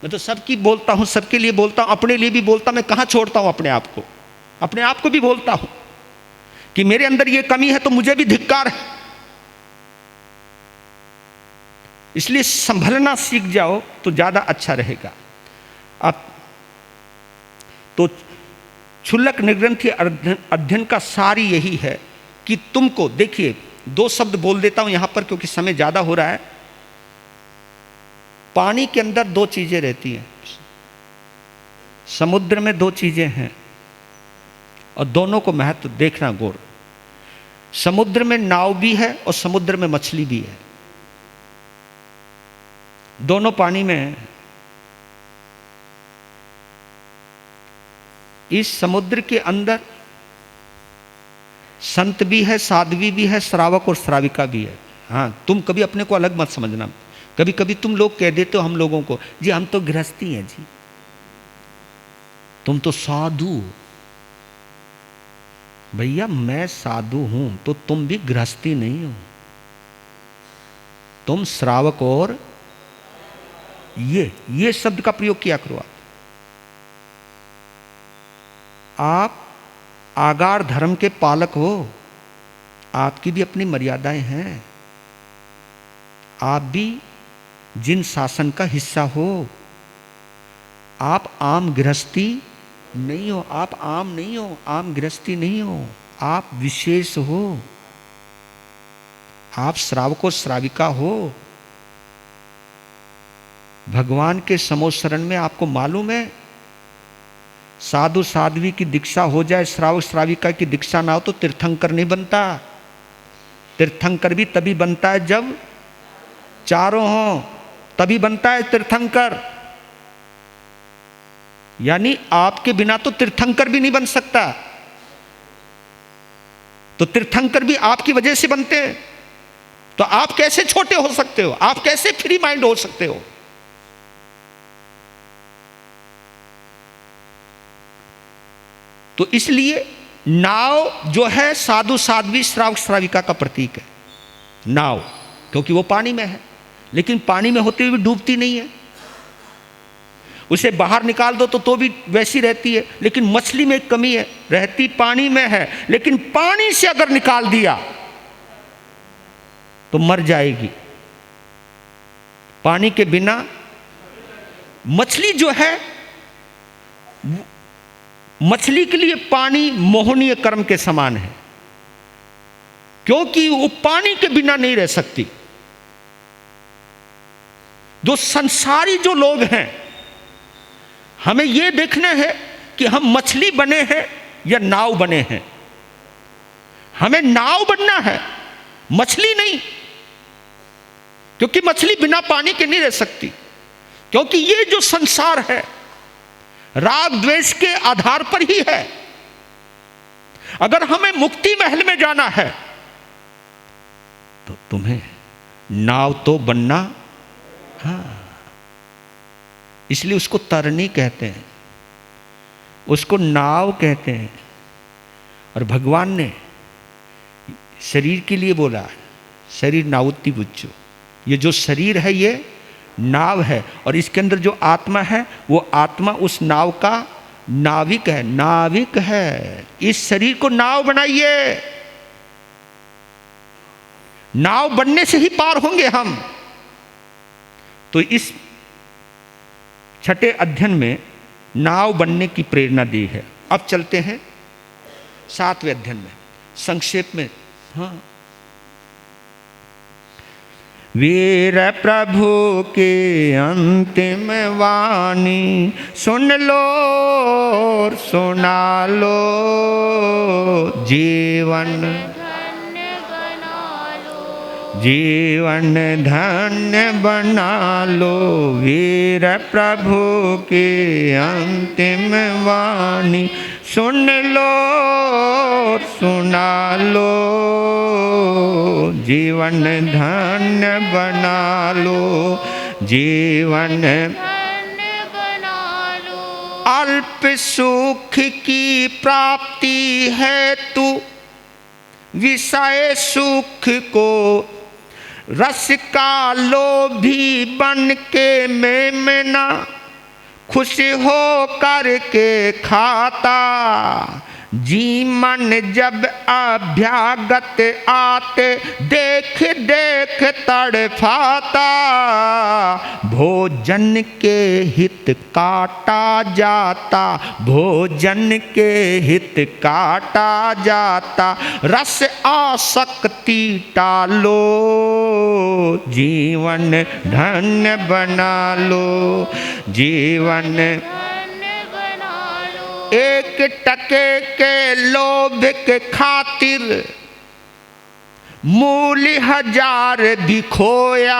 मैं तो सबकी बोलता हूँ, सबके लिए बोलता हूँ, अपने लिए भी बोलता। मैं कहाँ छोड़ता हूँ अपने आप को? अपने आप को भी बोलता हूँ कि मेरे अंदर ये कमी है तो मुझे भी धिक्कार है। इसलिए संभलना सीख जाओ तो ज़्यादा अच्छा रहेगा। अब तो क्षुल्लक निर्ग्रंथि अध्ययन का सारी यही है कि तुमको, देखिए 2 शब्द बोल देता हूं यहां पर क्योंकि समय ज़्यादा हो रहा है। पानी के अंदर 2 चीज़ें रहती हैं, समुद्र में 2 चीज़ें हैं और दोनों को महत्व देखना गौर। समुद्र में नाव भी है और समुद्र में मछली भी है, दोनों पानी में है। इस समुद्र के अंदर संत भी है, साध्वी भी है, श्रावक और श्राविका भी है। हाँ, तुम कभी अपने को अलग मत समझना। कभी कभी तुम लोग कह देते हो हम लोगों को, जी हम तो गृहस्थी हैं जी, तुम तो साधु। भैया मैं साधु हूं तो तुम भी गृहस्थी नहीं हो, तुम श्रावक और ये शब्द का प्रयोग किया करो। आप आगार धर्म के पालक हो, आपकी भी अपनी मर्यादाएं हैं। आप भी जिन शासन का हिस्सा हो। आप आम गृहस्थी नहीं हो, आप आम नहीं हो, आम गृहस्थी नहीं हो, आप विशेष हो। आप श्रावक और श्राविका हो। भगवान के समोशरण में आपको मालूम है, साधु साध्वी की दीक्षा हो जाए, श्रावक श्राविका की दीक्षा ना हो तो तीर्थंकर नहीं बनता। तीर्थंकर भी तभी बनता है जब चारों हों, तभी बनता है तीर्थंकर। यानी आपके बिना तो तीर्थंकर भी नहीं बन सकता। तो तीर्थंकर भी आपकी वजह से बनते हैं। तो आप कैसे छोटे हो सकते हो? आप कैसे फ्री माइंड हो सकते हो? तो इसलिए नाव जो है साधु साध्वी श्रावक श्राविका का प्रतीक है। नाव क्योंकि वो पानी में है, लेकिन पानी में होते हुए भी डूबती नहीं है। उसे बाहर निकाल दो तो भी वैसी रहती है। लेकिन मछली में एक कमी है, रहती पानी में है, लेकिन पानी से अगर निकाल दिया तो मर जाएगी। पानी के बिना मछली जो है, मछली के लिए पानी मोहनीय कर्म के समान है, क्योंकि वो पानी के बिना नहीं रह सकती। जो संसारी जो लोग हैं, हमें यह देखना है कि हम मछली बने हैं या नाव बने हैं। हमें नाव बनना है, मछली नहीं, क्योंकि मछली बिना पानी के नहीं रह सकती। क्योंकि ये जो संसार है राग द्वेष के आधार पर ही है। अगर हमें मुक्ति महल में जाना है तो तुम्हें नाव तो बनना, हाँ, इसलिए उसको तरनी कहते हैं, उसको नाव कहते हैं। और भगवान ने शरीर के लिए बोला, शरीर नाउति बुच्चो, ये जो शरीर है ये नाव है, और इसके अंदर जो आत्मा है वो आत्मा उस नाव का नाविक है, नाविक है। इस शरीर को नाव बनाइए, नाव बनने से ही पार होंगे हम। तो इस छठे अध्ययन में नाव बनने की प्रेरणा दी है। अब चलते हैं सातवें अध्ययन में, संक्षेप में। हाँ, वीर प्रभु की अंतिम वाणी सुन लो और सुना लो, जीवन जीवन धन्य बना लो। वीर प्रभु की अंतिम वाणी सुन लो सुना लो, जीवन धन्य बना लो, जीवन धन्य बना लो। अल्प सुख की प्राप्ति है तू विषय सुख को, रस का लोभी बन के मेमना खुश हो करके खाता। जी मन जब अभ्यागत आते देख देख तड़फाता, भोजन के हित काटा जाता, भोजन के हित काटा जाता। रस आसक्ति टालो, जीवन धन्य बना लो, जीवन एक टके के लोभ के खातिर मूल हजार भी खोया।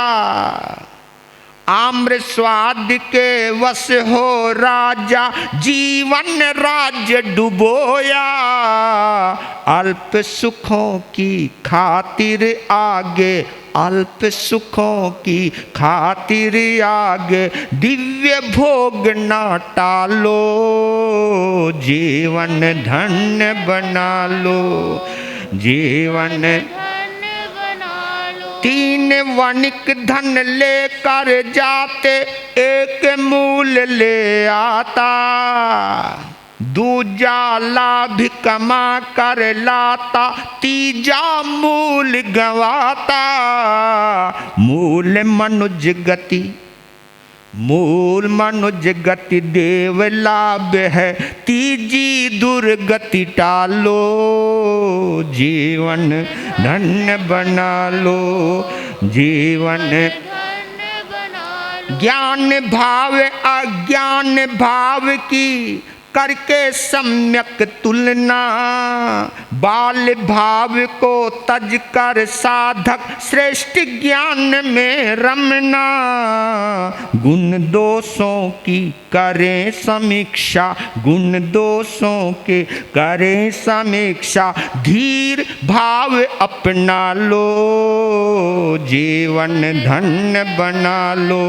आम्र स्वाद के वश हो राजा, जीवन राज्य डुबोया। अल्प सुखों की खातिर आगे, अल्प सुखों की खातिर आगे दिव्य भोग ना टालो, जीवन धन्य बना लो, जीवन धन्य बना लो। तीन वणिक धन लेकर जाते एक मूल ले आता, दूजा लाभ कमा कर लाता, तीजा मूल गवाता। मूल मनुज गति, मूल मनुज गति देव लाभ है, तीजी दुर्गति टालो, जीवन धन्य बना लो, जीवन धन्य बना लो। ज्ञान भाव अज्ञान भाव की करके सम्यक तुलना, बाल भाव को तज कर साधक श्रेष्ठ ज्ञान में रमना। गुण दोषों की करें समीक्षा, गुण दोषों के करें समीक्षा, धीर भाव अपना लो, जीवन धन्य बना लो,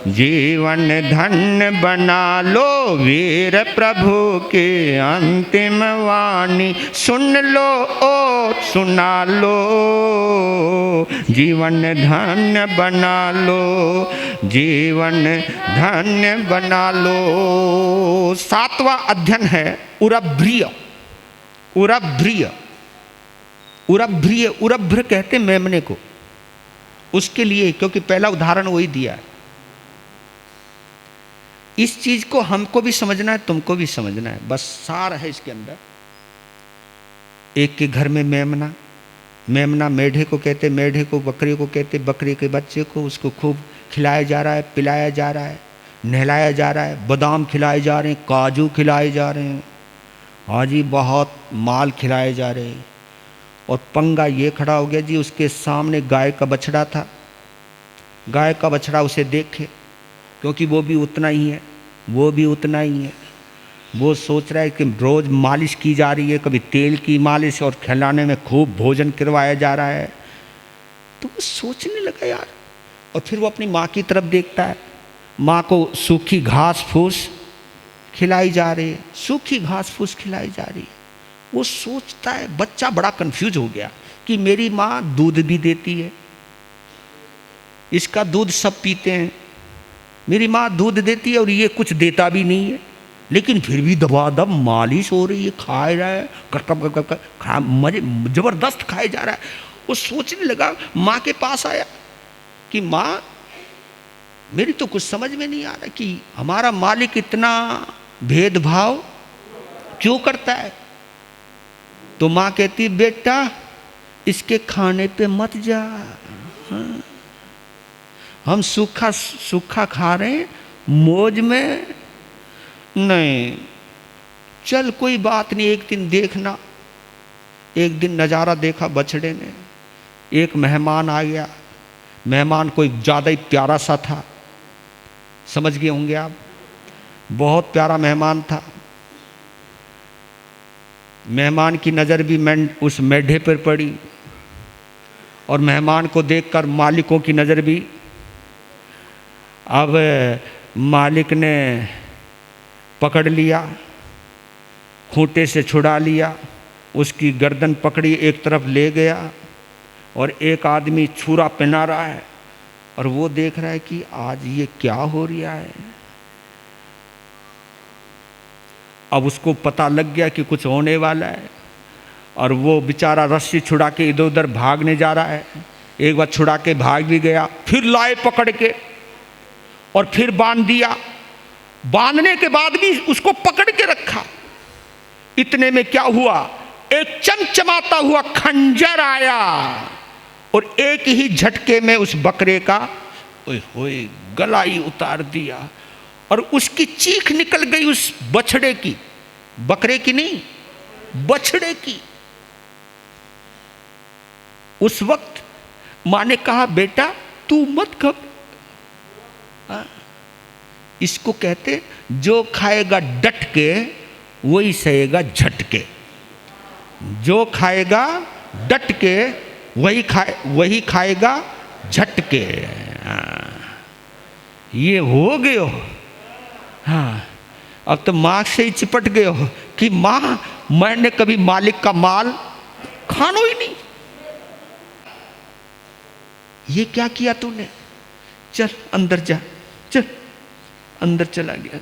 जीवन धन्य बना लो। वीर प्रभु के अंतिम वाणी सुन लो और सुना लो, जीवन धन्य बना लो, जीवन धन्य बना लो। सातवां अध्ययन है उरभ्रिय। उरभ्रिय, उरभ्रिय, उरभ्र कहते मेमने को, उसके लिए, क्योंकि पहला उदाहरण वही दिया है। इस चीज को हमको भी समझना है, तुमको भी समझना है, बस सार है इसके अंदर। एक के घर में मेमना, मेमना मेढे को कहते, मेढे को बकरी को कहते, बकरी के बच्चे को उसको खूब खिलाया जा रहा है, पिलाया जा रहा है, नहलाया जा रहा है, बादाम खिलाए जा रहे हैं, काजू खिलाए जा रहे हैं, हाँ जी बहुत माल खिलाए जा रहे हैं। और पंगा ये खड़ा हो गया जी, उसके सामने गाय का बछड़ा था। गाय का बछड़ा उसे देखे, क्योंकि वो भी उतना ही है, वो भी उतना ही है। वो सोच रहा है कि रोज़ मालिश की जा रही है, कभी तेल की मालिश और खिलाने में खूब भोजन करवाया जा रहा है। तो वो सोचने लगा यार, और फिर वो अपनी माँ की तरफ देखता है, माँ को सूखी घास फूस खिलाई जा रही है, सूखी घास फूस खिलाई जा रही है। वो सोचता है, बच्चा बड़ा कंफ्यूज हो गया कि मेरी माँ दूध भी देती है, इसका दूध सब पीते हैं, मेरी माँ दूध देती है और ये कुछ देता भी नहीं है, लेकिन फिर भी दबादब मालिश हो रही है, खाए रहा है, मजे जबरदस्त खाए जा रहा है। वो सोचने लगा, माँ के पास आया कि माँ मेरी तो कुछ समझ में नहीं आ रहा कि हमारा मालिक इतना भेदभाव क्यों करता है। तो माँ कहती, बेटा इसके खाने पे मत जा, हाँ। हम सूखा सूखा खा रहे हैं, मौज में नहीं, चल कोई बात नहीं, एक दिन देखना। एक दिन नज़ारा देखा बछड़े ने, एक मेहमान आ गया, मेहमान कोई ज़्यादा ही प्यारा सा था, समझ गए होंगे आप, बहुत प्यारा मेहमान था। मेहमान की नज़र भी उस मेढे पर पड़ी, और मेहमान को देखकर मालिकों की नज़र भी। अब मालिक ने पकड़ लिया, खूंटे से छुड़ा लिया, उसकी गर्दन पकड़ी, एक तरफ ले गया, और एक आदमी छुरा पहना रहा है, और वो देख रहा है कि आज ये क्या हो रहा है। अब उसको पता लग गया कि कुछ होने वाला है, और वो बेचारा रस्सी छुड़ा के इधर उधर भागने जा रहा है। एक बार छुड़ा के भाग भी गया, फिर लाए पकड़ के और फिर बांध दिया। बांधने के बाद भी उसको पकड़ के रखा। इतने में क्या हुआ, एक चमचमाता हुआ खंजर आया और एक ही झटके में उस बकरे का ओए गला ही उतार दिया, और उसकी चीख निकल गई उस बछड़े की, बकरे की नहीं, बछड़े की। उस वक्त माँ ने कहा, बेटा तू मत घबरा। इसको कहते जो खाएगा डट के वही सहेगा झटके, जो खाएगा डट के वही खाएगा झटके। ये हो गए हो, हाँ। अब तो माँ से ही चिपट गए हो कि माँ मैंने कभी मालिक का माल खानो ही नहीं। ये क्या किया तूने, चल अंदर जा, चल अंदर चला गया,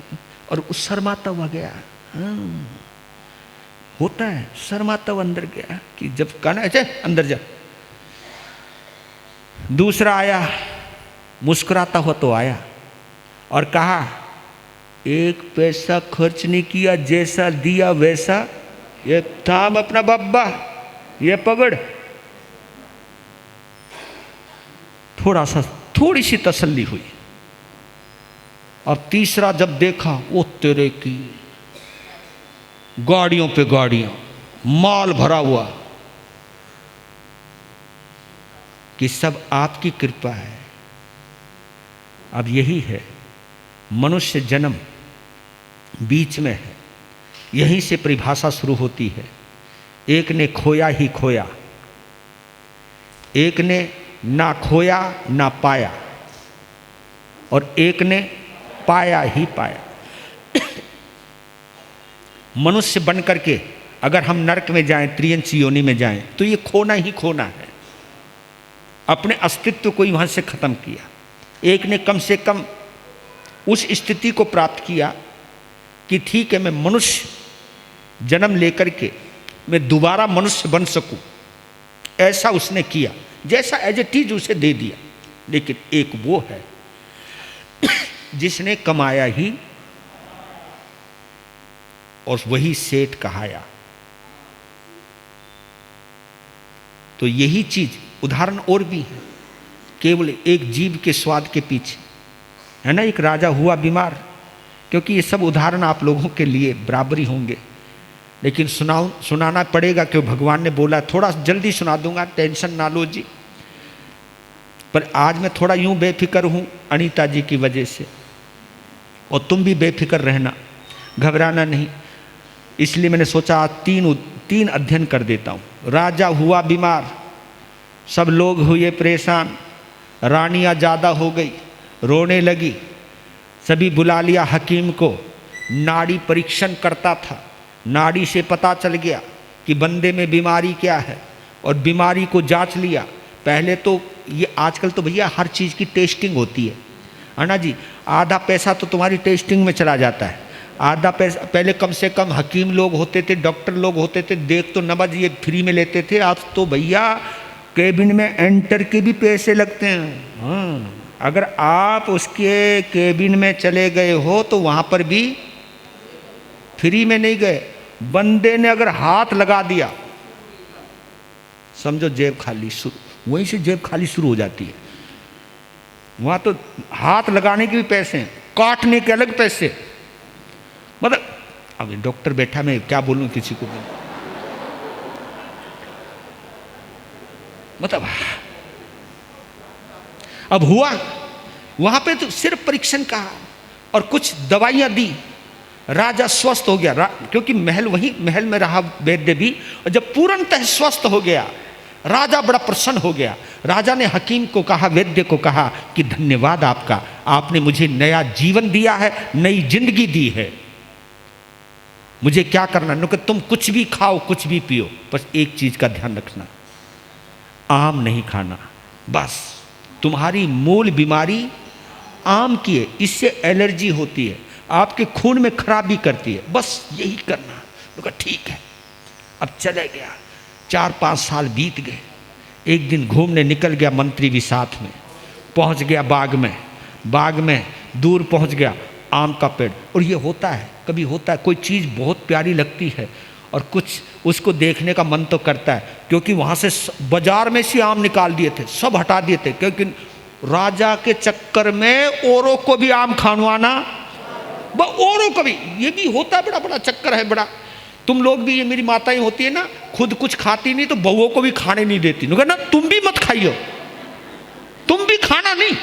और उस शर्माता हुआ गया। हाँ, होता है, शर्माता हुआ अंदर गया कि जब कहना है अंदर जा। दूसरा आया, मुस्कुराता हुआ तो आया और कहा, एक पैसा खर्च नहीं किया, जैसा दिया वैसा, ये थाम अपना बब्बा, ये पकड़। थोड़ी सी तसल्ली हुई। अब तीसरा जब देखा, वो तेरे की गाड़ियों पे गाड़ियां, माल भरा हुआ, कि सब आपकी कृपा है। अब यही है, मनुष्य जन्म बीच में है, यहीं से परिभाषा शुरू होती है। एक ने खोया ही खोया, एक ने ना खोया ना पाया, और एक ने पाया ही पाया। मनुष्य बन करके अगर हम नरक में जाएं, त्रियंच योनि में जाएं, तो ये खोना ही खोना है। अपने अस्तित्व को ही वहां से खत्म किया। एक ने कम से कम उस स्थिति को प्राप्त किया कि ठीक है, मैं मनुष्य जन्म लेकर के मैं दोबारा मनुष्य बन सकूं, ऐसा उसने किया, जैसा एज इट इज उसे दे दिया। लेकिन एक वो है जिसने कमाया ही और वही सेठ कहाया। तो यही चीज, उदाहरण और भी है, केवल एक जीव के स्वाद के पीछे है ना। एक राजा हुआ बीमार, क्योंकि ये सब उदाहरण आप लोगों के लिए बराबरी होंगे, लेकिन सुनाना पड़ेगा क्यों, भगवान ने बोला। थोड़ा जल्दी सुना दूंगा, टेंशन ना लो जी। पर आज मैं थोड़ा यूं बेफिक्र हूं अनीता जी की वजह से, और तुम भी बेफिक्र रहना, घबराना नहीं। इसलिए मैंने सोचा आज तीन अध्ययन कर देता हूं। राजा हुआ बीमार, सब लोग हुए परेशान, रानियाँ ज़्यादा हो गई, रोने लगी। सभी बुला लिया हकीम को, नाड़ी परीक्षण करता था। नाड़ी से पता चल गया कि बंदे में बीमारी क्या है, और बीमारी को जांच लिया। पहले तो ये आजकल तो भैया हर चीज़ की टेस्टिंग होती है ना जी। आधा पैसा तो तुम्हारी टेस्टिंग में चला जाता है, आधा पैसा पहले कम से कम हकीम लोग होते थे, डॉक्टर लोग होते थे, देख तो नबज ये फ्री में लेते थे। आज तो भैया केबिन में एंटर के भी पैसे लगते हैं। हाँ, अगर आप उसके केबिन में चले गए हो तो वहाँ पर भी फ्री में नहीं गए। बंदे ने अगर हाथ लगा दिया समझो जेब खाली शुरू, वहीं से जेब खाली शुरू हो जाती है। वहाँ तो हाथ लगाने के भी पैसे हैं, काटने के अलग पैसे। मतलब अब डॉक्टर बैठा, मैं क्या बोलूँ किसी को। मतलब अब हुआ वहां पे तो सिर्फ परीक्षण कहा और कुछ दवाइयां दी, राजा स्वस्थ हो गया। क्योंकि महल वही महल में रहा वैद्य भी, और जब पूर्णतः स्वस्थ हो गया राजा बड़ा प्रसन्न हो गया। राजा ने हकीम को कहा, वैद्य को कहा कि धन्यवाद आपका, आपने मुझे नया जीवन दिया है, नई जिंदगी दी है। मुझे क्या करना? नुक तुम कुछ भी खाओ, कुछ भी पियो, बस एक चीज का ध्यान रखना, आम नहीं खाना। बस तुम्हारी मूल बीमारी आम की है, इससे एलर्जी होती है, आपके खून में खराबी करती है, बस यही करना। तो ठीक है। अब चले गया, 4-5 साल बीत गए। एक दिन घूमने निकल गया मंत्री भी साथ में, पहुंच गया बाग में दूर पहुंच गया आम का पेड़। और ये होता है, कभी होता है कोई चीज़ बहुत प्यारी लगती है और कुछ उसको देखने का मन तो करता है, क्योंकि वहाँ से बाजार में से आम निकाल दिए थे, सब हटा दिए थे, क्योंकि राजा के चक्कर में औरों को भी आम खानवाना, औरों को भी। ये भी होता है, बड़ा बड़ा चक्कर है बड़ा। तुम लोग भी, ये मेरी माताएं होती है ना, खुद कुछ खाती नहीं तो बहुओं को भी खाने नहीं देती, ना तुम भी मत खाइयो, तुम भी खाना नहीं।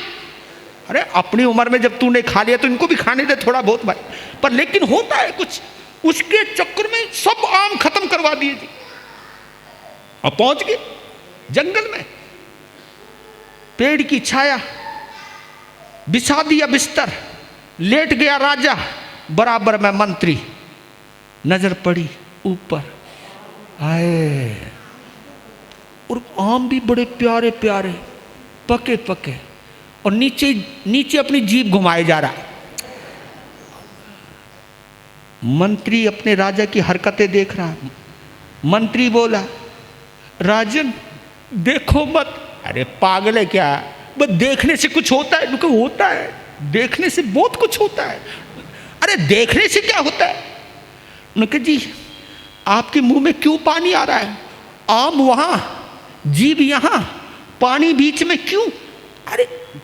अरे अपनी उम्र में जब तूने खा लिया तो इनको भी खाने दे थोड़ा बहुत भाई। पर लेकिन होता है कुछ, उसके चक्कर में सब आम खत्म करवा दिए जी। और पहुंच गए जंगल में, पेड़ की छाया, बिछा दिया बिस्तर, लेट गया राजा, बराबर में मंत्री। नजर पड़ी ऊपर, आए और आम भी बड़े प्यारे प्यारे पके पके, और नीचे नीचे अपनी जीभ घुमाए जा रहा। मंत्री अपने राजा की हरकतें देख रहा। मंत्री बोला, राजन देखो मत। अरे पागल है क्या, बस देखने से कुछ होता है? होता है, देखने से बहुत कुछ होता है। अरे देखने से क्या होता है? उनके जी आपके मुंह में क्यों पानी आ रहा है? आम वहां, जीभ यहां, पानी बीच में क्यों? अरे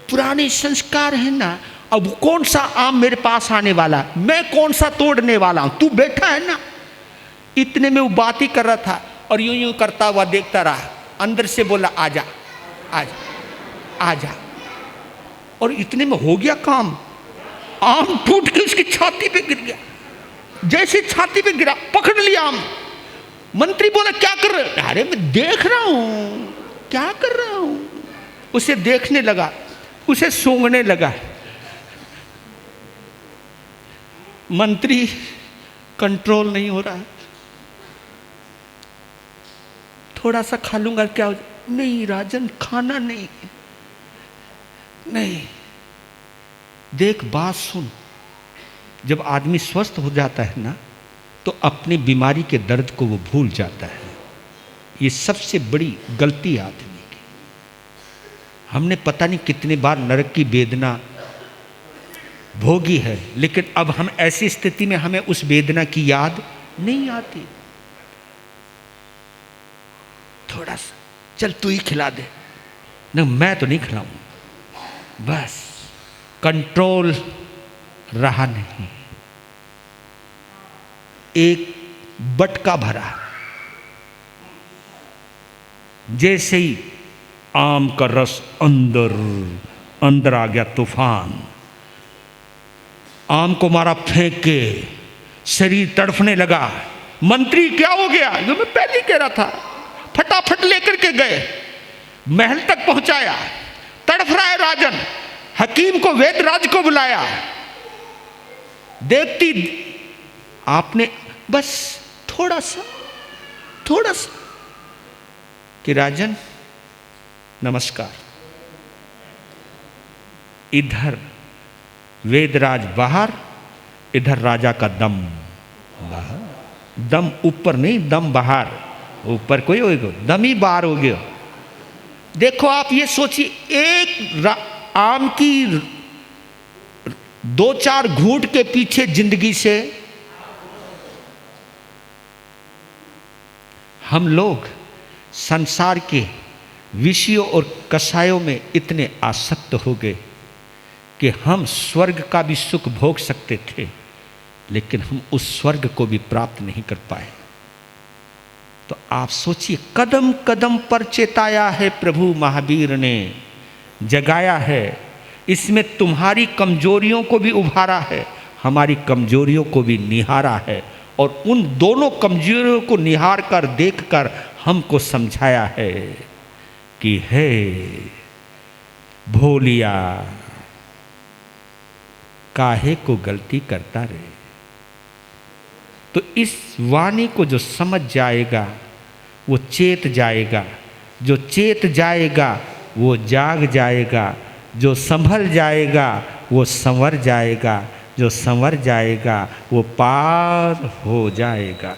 पुराने संस्कार है ना, अब कौन सा आम मेरे पास आने वाला, मैं कौन सा तोड़ने वाला हूं, तू बैठा है ना। इतने में वो बात ही कर रहा था और यूं यूं करता हुआ देखता रहा। अंदर से बोला, आजा आजा आजा। और इतने में हो गया काम, आम टूट के उसकी छाती पे गिर गया। जैसे छाती पे गिरा, पकड़ लिया आम। मंत्री बोला, क्या कर रहे? अरे मैं देख रहा हूं, क्या कर रहा हूं? उसे देखने लगा, उसे सूंघने लगा। मंत्री कंट्रोल नहीं हो रहा, थोड़ा सा खा लूंगा क्या हो? नहीं राजन, खाना नहीं, नहीं। देख बात सुन, जब आदमी स्वस्थ हो जाता है ना तो अपनी बीमारी के दर्द को वो भूल जाता है। ये सबसे बड़ी गलती है आदमी की। हमने पता नहीं कितने बार नरक की वेदना भोगी है, लेकिन अब हम ऐसी स्थिति में हमें उस वेदना की याद नहीं आती। थोड़ा सा चल तू ही खिला दे, नहीं मैं तो नहीं खिलाऊं। बस कंट्रोल रहा नहीं। एक बटका भरा, जैसे ही आम का रस अंदर अंदर आ गया तूफान, आम को मारा फेंक के, शरीर तड़फने लगा। मंत्री क्या हो गया? जो मैं पहले कह रहा था, फटाफट लेकर के गए, महल तक पहुंचाया, तड़फ रहा है राजन, हकीम को, वेदराज को बुलाया। देखती आपने बस थोड़ा सा कि राजन नमस्कार। इधर वेदराज बाहर, इधर राजा का दम बाहर। दम ऊपर नहीं, दम बाहर। ऊपर कोई होगा, दम ही बाहर हो गया। देखो आप ये सोचिए, एक आम की 2-4 घूंट के पीछे जिंदगी से हम लोग संसार के विषयों और कषायों में इतने आसक्त हो गए कि हम स्वर्ग का भी सुख भोग सकते थे, लेकिन हम उस स्वर्ग को भी प्राप्त नहीं कर पाए। तो आप सोचिए, कदम कदम पर चेताया है प्रभु महावीर ने, जगाया है। इसमें तुम्हारी कमजोरियों को भी उभारा है, हमारी कमजोरियों को भी निहारा है, और उन दोनों कमजोरियों को निहार कर, देख कर हमको समझाया है कि हे भोलिया, काहे को गलती करता रहे। तो इस वाणी को जो समझ जाएगा वो चेत जाएगा, जो चेत जाएगा वो जाग जाएगा, जो संभल जाएगा वो संवर जाएगा, जो संवर जाएगा वो पार हो जाएगा।